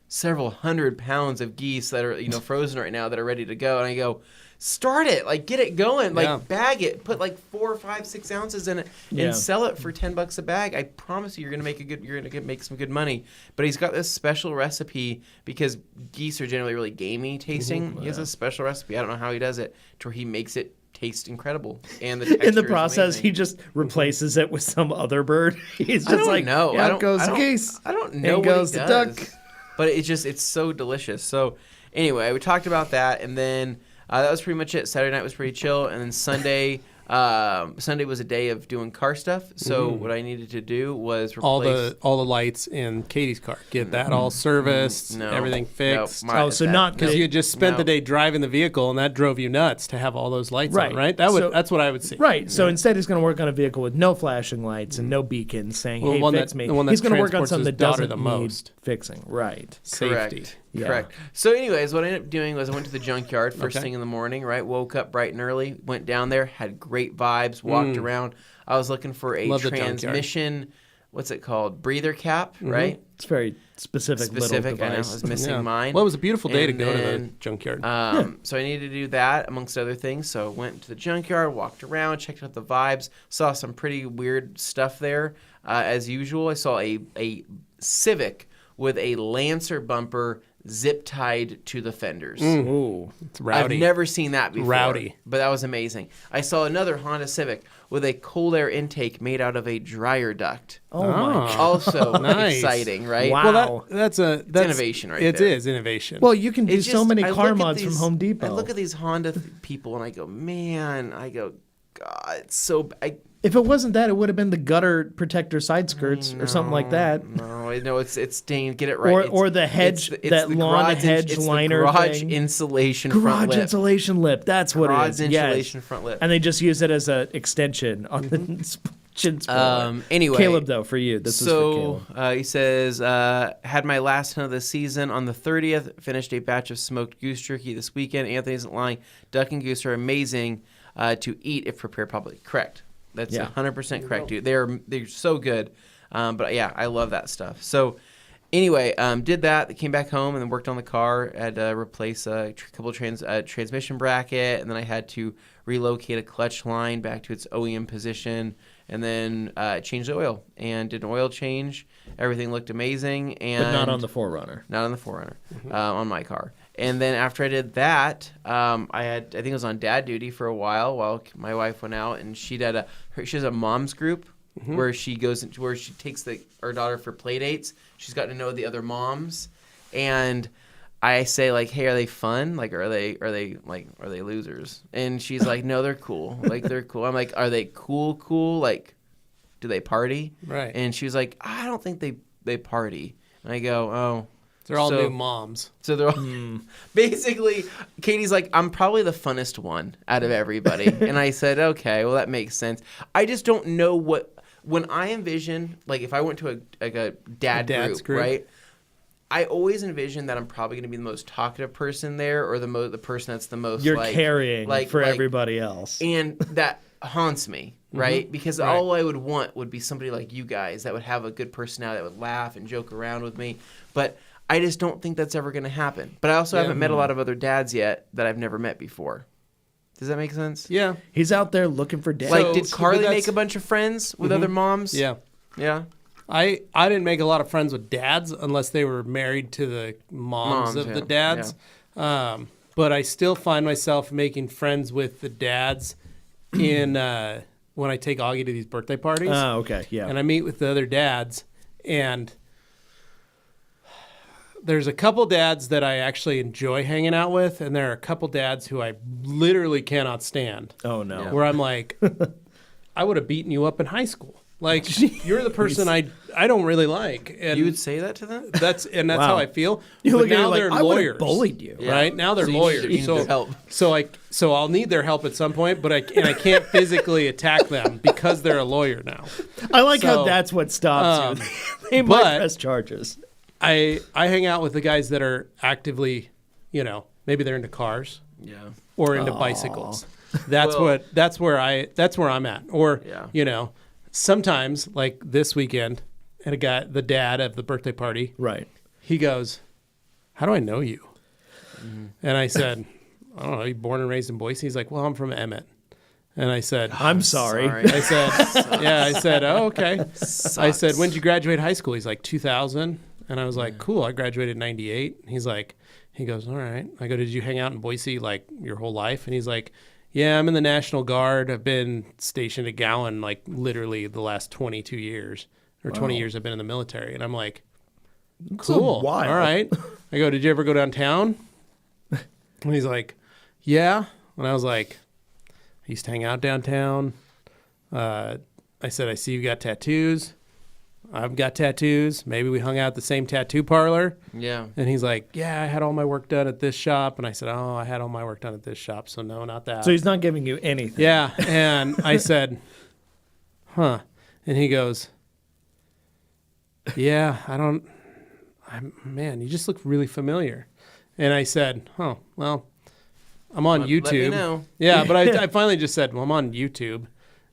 several 100 pounds of geese that are frozen right now that are ready to go. And I go, start it, like get it going, like Yeah. bag it, put like 4, 5, 6 ounces in it, Yeah. and sell it for $10 a bag. I promise you, you're gonna make some good money. But he's got this special recipe because geese are generally really gamey tasting. He has a special recipe. I don't know how he does it, to where he makes it taste incredible. And the texture In the is process, amazing. he just replaces it with some other bird. He's I just don't like, know. yeah, I don't, goes I the don't, geese. I don't know And what goes he the does. duck. But it's so delicious. So anyway, we talked about that, and then that was pretty much it. Saturday night was pretty chill, and then Sunday was a day of doing car stuff. So what I needed to do was replace all the lights in Katie's car. Get that all serviced, No. everything fixed. No, Oh, so not Because you had just spent the No. day driving the vehicle, and that drove you nuts to have all those lights Right. on, right? So- That's what I would see. Right. So instead, he's going to work on a vehicle with no flashing lights and no beacons saying, Well, "Hey, one fix that- me." the one that He's going to work on transports something his that daughter doesn't the need most. fixing. Right. Safety. Yeah. Correct. So, anyways, what I ended up doing was I went to the junkyard first Okay. thing in the morning, right? Woke up bright and early, went down there, had great vibes, walked around. I was looking for a Love the junkyard. transmission what's it called? Breather cap, right? It's very specific little I know. I device. was missing mine. Well, it was a beautiful day to And go to the then, junkyard. So I needed to do that amongst other things. So I went to the junkyard, walked around, checked out the vibes, saw some pretty weird stuff there. As usual, I saw a Civic with a Lancer bumper zip tied to the fenders. Ooh. It's rowdy. I've never seen that before. Rowdy. But that was amazing. I saw another Honda Civic with a cold air intake made out of a dryer duct. Oh my God. Also Nice. exciting, right? Wow. Well, that's innovation right It there. is innovation. Well, you can do It's so just- many I car look at mods from these- Home Depot. I look at these Honda people and I go, man, God, it's so. If it wasn't that, it would have been the gutter protector side skirts or something like that. No, it's Dane. Get it right. Or the hedge, that lawn hedge liner the garage thing. insulation front Garage lip. insulation lip. That's what it Garage is. insulation Yes. front lip. And they just use it as an extension on the chin spoiler. Anyway, Caleb, though, for you. This is for Caleb. He says, had my last hunt of the season on the 30th. Finished a batch of smoked goose jerky this weekend. Anthony isn't lying. Duck and goose are amazing to eat if prepared properly. Correct. That's 100% correct, dude. They're so good. But yeah, I love that stuff. So anyway, did that. Came back home and then worked on the car. Had to replace a couple transmission bracket, and then I had to relocate a clutch line back to its OEM position, and then change the oil and did an oil change. Everything looked amazing, and But not on the 4Runner. not on the 4Runner, on my car. And then after I did that, I think it was on dad duty for a while my wife went out, and she has a mom's group where she goes into where she takes our daughter for play dates. She's gotten to know the other moms, and I say like, hey, are they fun? Like, are they losers? And she's like, no, they're cool. Like, they're cool. I'm like, are they cool? Like, do they party? Right. And she was like, I don't think they party. And I go, oh. They're all new moms. So they're all basically, Katie's like, I'm probably the funnest one out of everybody. And I said, okay, well, that makes sense. I just don't know when I envision, like if I went to a dad's group, right? I always envision that I'm probably going to be the most talkative person there, or the person that's the most carrying for everybody else. And that haunts me, right? Because all I would want would be somebody like you guys that would have a good personality, that would laugh and joke around with me. But I just don't think that's ever going to happen. But I also haven't met a lot of other dads yet that I've never met before. Does that make sense? Yeah. He's out there looking for dads. Like, did Carly make a bunch of friends with other moms? Yeah. Yeah. I didn't make a lot of friends with dads unless they were married to the moms of the dads. Yeah. But I still find myself making friends with the dads in when I take Augie to these birthday parties. Oh, okay. Yeah. And I meet with the other dads, and there's a couple dads that I actually enjoy hanging out with, and there are a couple dads who I literally cannot stand. Oh, no. Where I'm like, I would have beaten you up in high school. Like, you're the person I don't really like. And You would say that to them? that's Wow. how I feel. You But look at now it like, they're I would've lawyers. bullied you. Yeah. Right? Now they're So you lawyers. need their help. So I'll need their help at some point, but I can't physically attack them because they're a lawyer now. I like how So, that's what stops you. They might but- press charges. I hang out with the guys that are actively, maybe they're into cars Yeah. or into bicycles. That's Well- where I'm at. Or Yeah. sometimes like this weekend, and the dad of the birthday party, Right. he goes, "How do I know you?" And I said, "I don't know. You born and raised in Boise?" He's like, "Well, I'm from Emmett." And I said, I'm sorry. I said, "Oh, okay." I said, "When did you graduate high school?" He's like, 2000. And I was like, "Cool, I graduated in 98. He goes, "All right." I go, "Did you hang out in Boise like your whole life?" And he's like, "Yeah, I'm in the National Guard. I've been stationed at Gowan like literally the last 22 years or 20 years I've been in the military." And I'm like, "Cool. a while. All right." I go, "Did you ever go downtown?" And he's like, "Yeah." And I was like, "I used to hang out downtown." I said, "I see you got tattoos. I've got tattoos. Maybe we hung out at the same tattoo parlor." Yeah. And he's like, "Yeah, I had all my work done at this shop." And I said, "Oh, I had all my work done at this shop. So no, not that." So he's not giving you anything. Yeah. And I said, "Huh." And he goes, "Yeah, man, you just look really familiar." And I said, "Oh, well, I'm on YouTube." Let me know. Yeah, but I finally just said, "Well, I'm on YouTube."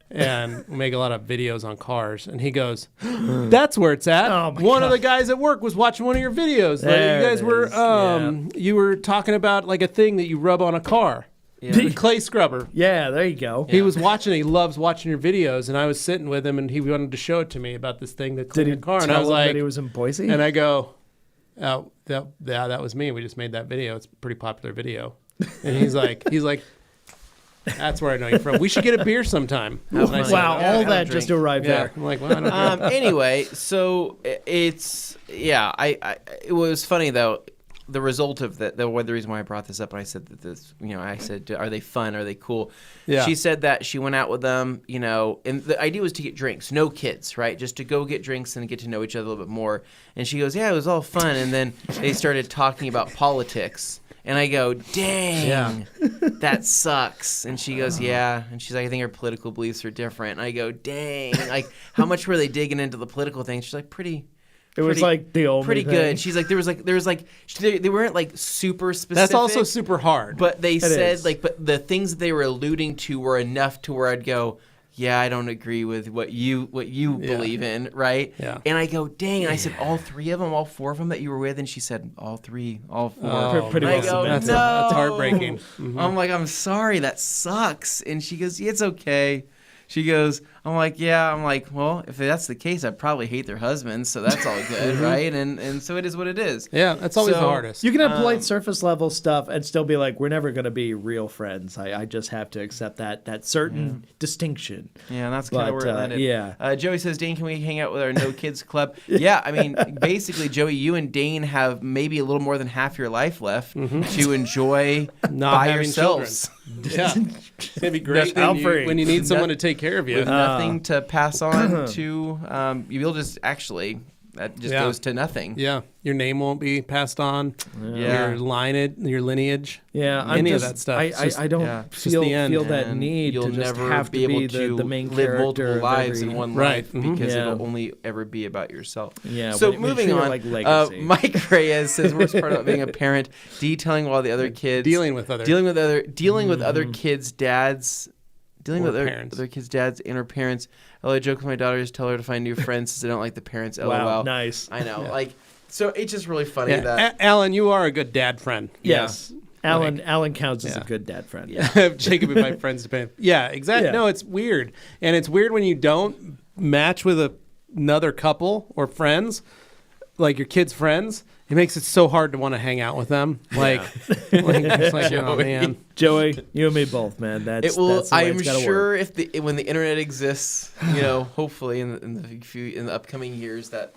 and we make a lot of videos on cars. And he goes, "That's where it's at." Oh, my one of God. the guys at work was watching one of your videos. Like, There you guys it were, is. Yeah. you were talking about like a thing that you rub on a car, the clay scrubber. Yeah, there you go. He was watching. He loves watching your videos, and I was sitting with him, and he wanted to show it to me about this thing that Did cleaned he the car, tell and I was him like, that he was in Boise? and I go, "Oh, that was me. We just made that video. It's a pretty popular video." And he's like, "That's where I know you from. We should get a bear sometime." And I said, Wow, Yeah, all have a that just drink. arrived Yeah, there. I'm like, well, I don't know. Anyway, so it's it was funny though. The result of that, the reason why I brought this up, and I said that this, I said, are they fun? Are they cool? Yeah. She said that she went out with them, and the idea was to get drinks, no kids, right? Just to go get drinks and get to know each other a little bit more. And she goes, yeah, it was all fun. And then they started talking about politics. And I go, dang, that sucks. And she goes, yeah. And she's like, I think her political beliefs are different. And I go, dang, like, how much were they digging into the political thing? She's like, It was like the only pretty thing. good. She's like, there was like they weren't like super specific. That's also super hard. But they said is. but the things that they were alluding to were enough to where I'd go, yeah, I don't agree with what you believe in, right? Yeah. And I go, dang. And I said, all four of them that you were with, and she said, all four. Oh, pretty And well I go, cemented. no. That's heartbreaking. I'm like, I'm sorry, that sucks. And she goes, yeah, it's okay. She goes, I'm like, yeah. I'm like, well, if that's the case, I'd probably hate their husbands, so that's all good, right? And so it is what it is. Yeah, that's always So- the hardest. You can have polite surface level stuff and still be like, we're never going to be real friends. I just have to accept that certain distinction. Yeah, that's kind of But, where it landed. yeah. Joey says, Dane, can we hang out with our No Kids Club? Yeah, I mean, basically, Joey, you and Dane have maybe a little more than half your life left to enjoy Not by having yourselves. Yeah, it's gonna be great Alfred. when you need someone to take care of you. With nothing to pass on to, you'll just actually, that just Yeah. goes to nothing. Yeah, your name won't be passed on. Yeah. your lineage. Yeah, Any of that stuff. I, It's just- I don't yeah. It's just the end. feel that And need you'll to just never have be to able be to the main live character multiple of lives every- in one Right. life because Yeah. it'll only ever be about yourself. Yeah, So but make moving sure you're on, like legacy. Mike Reyes says worst part about being a parent, detailing while the other kids Dealing with other kids' dads. Dealing Or with parents. other kids' dads and or parents. I joke with my daughters, tell her to find new friends since I don't like the parents. LOL. Wow, nice. I know. Like, so it's just really funny Yeah. that. Alan, you are a good dad friend. Yes. Alan counts as a Yeah. good dad friend. Jacob and my friends depend. Yeah, exactly. Yeah. No, it's weird, and it's weird when you don't match with another couple or friends, like your kids' friends. It makes it so hard to want to hang out with them. Like, it's like oh man. Joey, you and me both, man. That's It will. That's the way I'm it's gotta sure work. when the internet exists, hopefully in the upcoming years that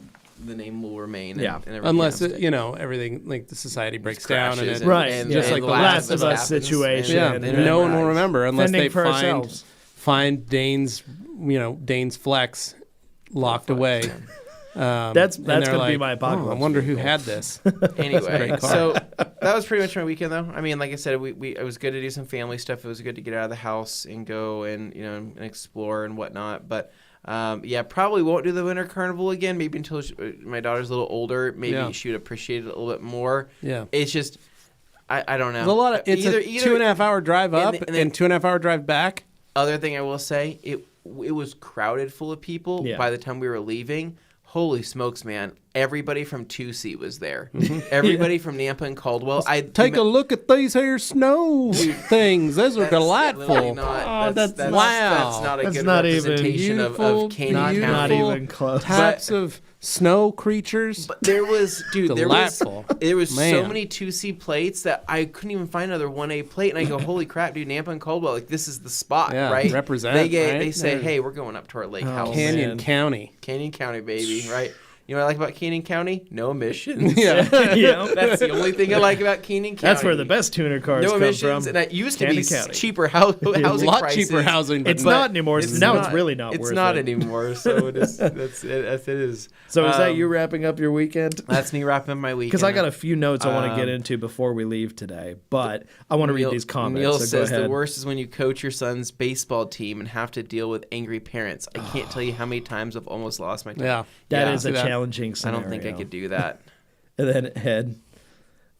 the name will remain. Yeah. and everything Unless else. everything like the society breaks down and crashes it, Right, and just like the the Last of Us happens, situation. yeah, and and then no one will rise. remember unless Fending they for find ourselves. Dane's flex locked away. That's and they're gonna be like, my "Oh, I apocalypse wonder who had this. Anyway, great car. so that was pretty much my weekend, though. I mean, like I said, it was good to do some family stuff. It was good to get out of the house and go and and explore and whatnot. But probably won't do the winter carnival again. Maybe until my daughter's a little older. Maybe she would appreciate it a little bit more. Yeah. It's just I don't know. There's a lot of it's a 2.5 hour drive up and and 2.5 hour drive back. Other thing I will say, it was crowded full of people Yeah. by the time we were leaving. Holy smokes, man. Everybody from 2C was there. Everybody from Nampa and Caldwell. Take a look at these here snow things. Those are That's delightful. literally not, that's wow. That's not a That's good not even representation beautiful, of Canyon not County. Not even close. Types of snow creatures. But there was, dude, Delightful. there was so Man. many 2C plates that I couldn't even find another 1A plate. And I go, holy crap, dude, Nampa and Caldwell, like this is the spot, Yeah, right? represent, They right? say, They're- hey, we're going up to our lake house. Canyon man. County. Canyon County, baby, right? You know what I like about Canyon County? No emissions. Yeah. Yeah. That's the only thing I like about Canyon County. That's where the best tuner cars no come emissions, from. and that used to be Canyon County. cheaper housing A lot prices. cheaper housing. But It's not anymore. Now it's really not It's worth not it. anymore. So it is. It is. So is that you wrapping up your weekend? That's me wrapping my weekend. Because I got a few notes I want to get into before we leave today, but I want to read these comments. Neil so go says ahead. the worst is when you coach your son's baseball team and have to deal with angry parents. I can't tell you how many times I've almost lost my temper. Yeah. That Yeah. is a See that? challenging I scenario. don't think I could do that. And then Ed,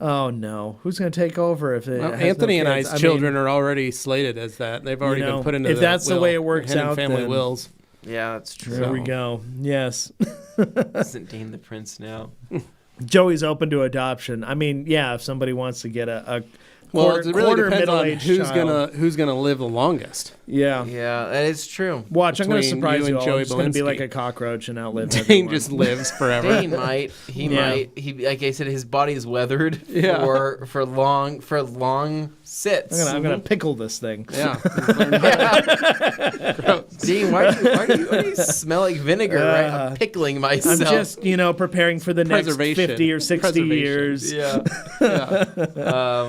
Oh no, who's going to take over if it? Well, has Anthony no and kids? I's children are already slated as that. They've already been put into if the that's the will, way it works Henning out, family then wills. Yeah, that's true. There we go. Yes. Isn't Dane the prince now? Joey's open to adoption. I mean, yeah, if somebody wants to get a Well, quarter, it really quarter depends on middle-aged child. who's gonna live the longest. Yeah. Yeah, that is true. Watch, I'm going to Between surprise you you and all. Joey It's going to be Belinsky. like a cockroach and outlive Dane everyone. just lives forever. Dane might. He Yeah. might. He, like I said, his body is weathered Yeah. for long sits. I'm gonna pickle this thing. Yeah. Dean, why do you smell like vinegar? Right, I'm pickling myself. I'm just, preparing for the next Preservation. 50 or 60 Preservation. years. Yeah.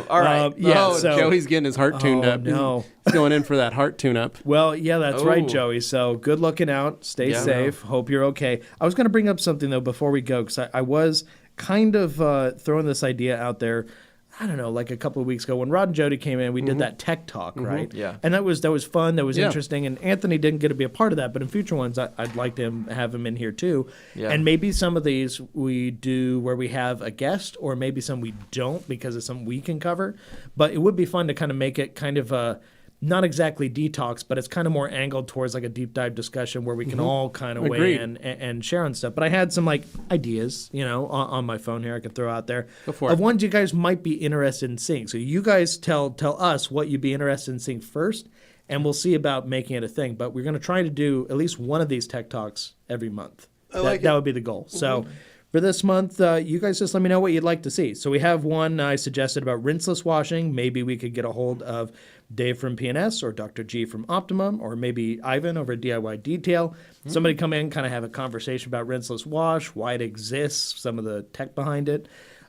All right. Yeah, oh, so- Joey's getting his heart tuned up. no. He's going in for that heart tune-up. Well, yeah, that's right, Oh. Joey. So good looking out. Stay Yeah. safe. Hope you're okay. I was going to bring up something, though, before we go, because I was kind of throwing this idea out there. I don't know, like a couple of weeks ago when Rod and Jody came in, we did that tech talk, right? Yeah. And that was fun. That was Yeah. interesting. And Anthony didn't get to be a part of that, but in future ones, I'd like to have him in here too. Yeah. And maybe some of these we do where we have a guest, or maybe some we don't because it's something we can cover. But it would be fun to kind of make it kind of a not exactly detox, but it's kind of more angled towards like a deep dive discussion where we can all kind of weigh Agreed. in and share on stuff. But I had some like ideas, on my phone here I could throw out there Go for of it. ones you guys might be interested in seeing. So you guys tell us what you'd be interested in seeing first, and we'll see about making it a thing. But we're going to try to do at least one of these tech talks every month. That would be the goal. So for this month, you guys just let me know what you'd like to see. So we have one I suggested about rinseless washing. Maybe we could get a hold of Dave from PNS or Dr. G from Optimum, or maybe Ivan over at DIY Detail. Somebody come in, kind of have a conversation about rinseless wash, why it exists, some of the tech behind it.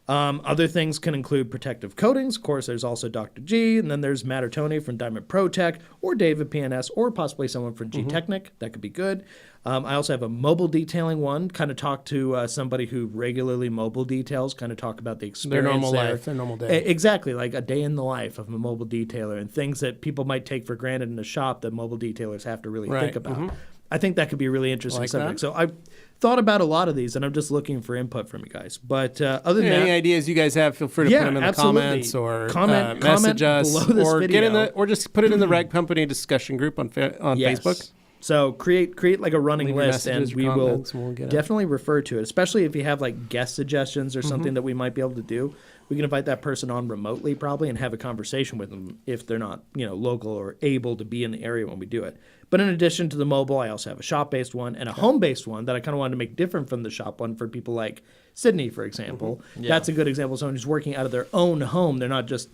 Other things can include protective coatings. Of course, there's also Dr. G, and then there's Matt or Tony from Diamond Pro Tech, or David PNS, or possibly someone from G Technic. That could be good. I also have a mobile detailing one, kind of talk to somebody who regularly mobile details, kind of talk about the experience Their normal there. life, their normal day. Exactly, like a day in the life of a mobile detailer, and things that people might take for granted in a shop that mobile detailers have to really Right. think about. I think that could be a really interesting Like subject. that. So I've thought about a lot of these, and I'm just looking for input from you guys. But other than Any that, ideas you guys have, feel free to put them in the absolutely. comments or Comment message us below this or video. get in or just put it in the Rag Company discussion group on Yes. Facebook. So create like a running Leave your list, and messages, we your will comments, and we'll get it. definitely refer to it, especially if you have like guest suggestions or something that we might be able to do. We can invite that person on remotely probably and have a conversation with them if they're not, local or able to be in the area when we do it. But in addition to the mobile, I also have a shop-based one and a home-based one that I kind of wanted to make different from the shop one for people like Sydney, for example. Yeah. That's a good example of someone who's working out of their own home. They're not just,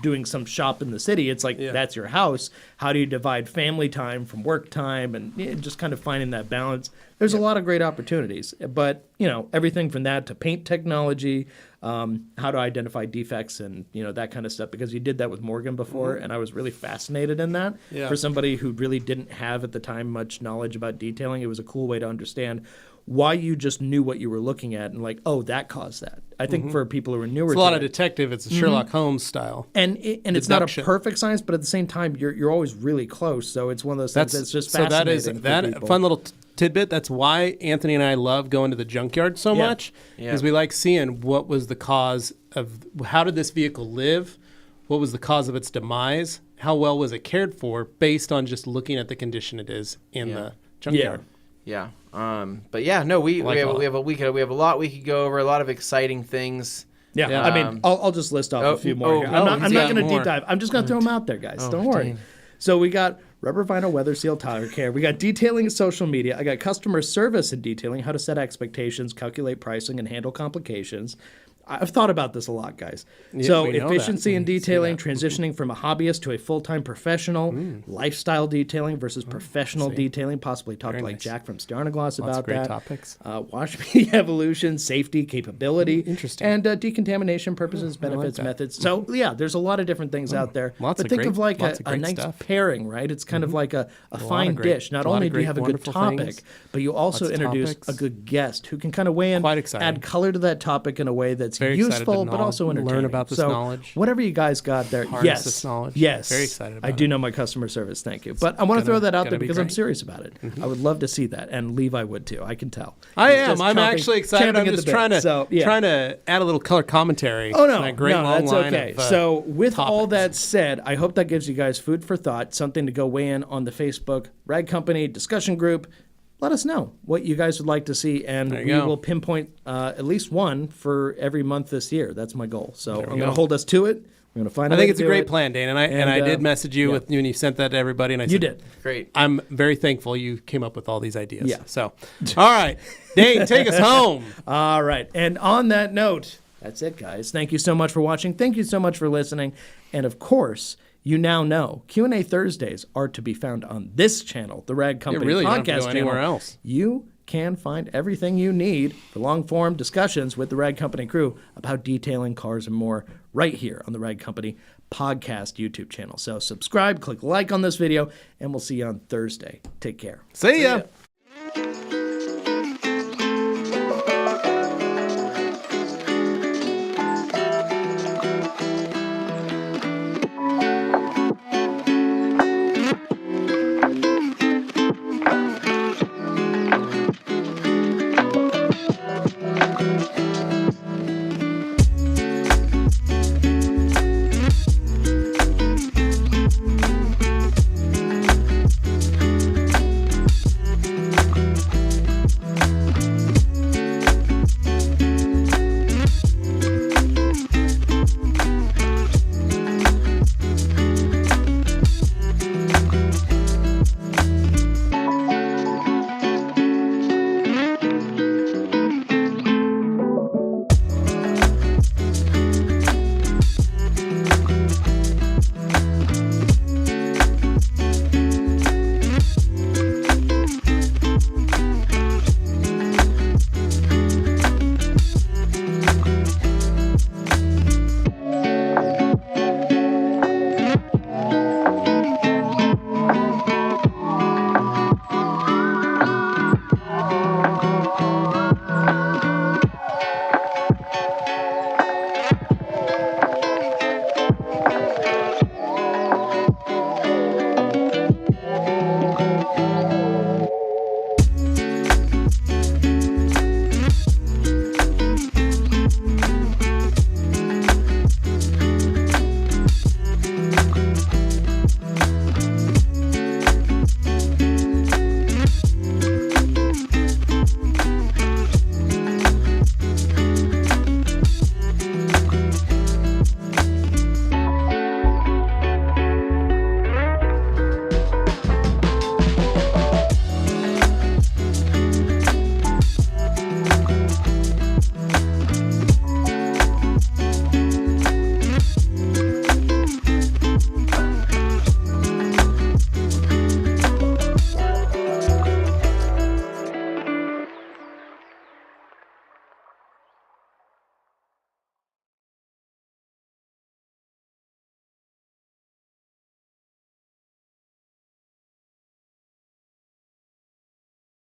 doing some shop in the city. It's like, that's your house. How do you divide family time from work time, and just kind of finding that balance? There's a lot of great opportunities, but, everything from that to paint technology, how to identify defects and, that kind of stuff, because you did that with Morgan before, and I was really fascinated in that. Yeah. For somebody who really didn't have at the time much knowledge about detailing, it was a cool way to understand why you just knew what you were looking at and like, oh, that caused that. I think for people who are newer It's a to lot of it, detective. It's a Sherlock Holmes style. and it's not a deduction. perfect science, but at the same time, you're always really close. So it's one of those things that's just so that is fascinating. for that people. fun little tidbit. That's why Anthony and I love going to the junkyard so Yeah. much, Yeah. because we like seeing what was the cause of how did this vehicle live, what was the cause of its demise, how well was it cared for, based on just looking at the condition it is in Yeah. the junkyard. Yeah. But yeah, no, we Like have all. we have a lot we could go over, a lot of exciting things. Yeah, Yeah. I mean, I'll just list off a few more here. I'm he's not got going to more. deep dive. I'm just going to throw them out there, guys. Don't worry. Dane. So we got rubber vinyl weather seal tire care. We got detailing and social media. I got customer service and detailing, how to set expectations, calculate pricing, and handle complications. I've thought about this a lot, guys. Yeah, So we know that. efficiency in We see detailing, that. transitioning from a hobbyist to a full-time professional, lifestyle detailing versus professional detailing. Possibly talk Very to like nice. Jack from Starnaglass Lots about of great that. topics. Wash media evolution, safety, capability, Interesting. and decontamination purposes, I like benefits, that. methods. So yeah, there's a lot of different things out there. Lots but of think great- of like lots of a great nice stuff. pairing, right? It's kind of like a fine of great- dish. Not a lot only of do you great, have a good wonderful topic, things. but you also Lots of introduce topics. a good guest who can kind of weigh in, Quite exciting. add color to that topic in a way that's that's Very excited to useful, but also learn entertaining. about this so knowledge. whatever you guys got there, Harness yes, this knowledge. yes, Very excited about I do it. know my customer service. Thank you, but I want to throw that out there gonna be because I'm great. serious about it. I would love to see that, and Levi would too. I can tell. I He's am. just I'm actually excited. champing I'm at just the bit. trying to add a little color commentary. Oh to no, that great no, long that's line okay. of, So with all topics. that said, I hope that gives you guys food for thought, something to go weigh in on the Facebook Rag Company discussion group. Let us know what you guys would like to see, and There you we go. will pinpoint at least one for every month this year. That's my goal. So I'm we going to go. hold us to it. We're going to find. I think it's a great plan, Dane, and I And, did message you yeah. when you sent that to everybody, and I You said, did. Great. I'm very thankful you came up with all these ideas. Yeah. So, all right, Dane, take us home. All right. And on that note, that's it, guys. Thank you so much for watching. Thank you so much for listening. And of course, you now know Q&A Thursdays are to be found on this channel, the Rag Company really, you don't have podcast to go channel. anywhere else. You can find everything you need for long-form discussions with the Rag Company crew about detailing cars and more right here on the Rag Company podcast YouTube channel. So subscribe, click like on this video, and we'll see you on Thursday. Take care. See ya. ya.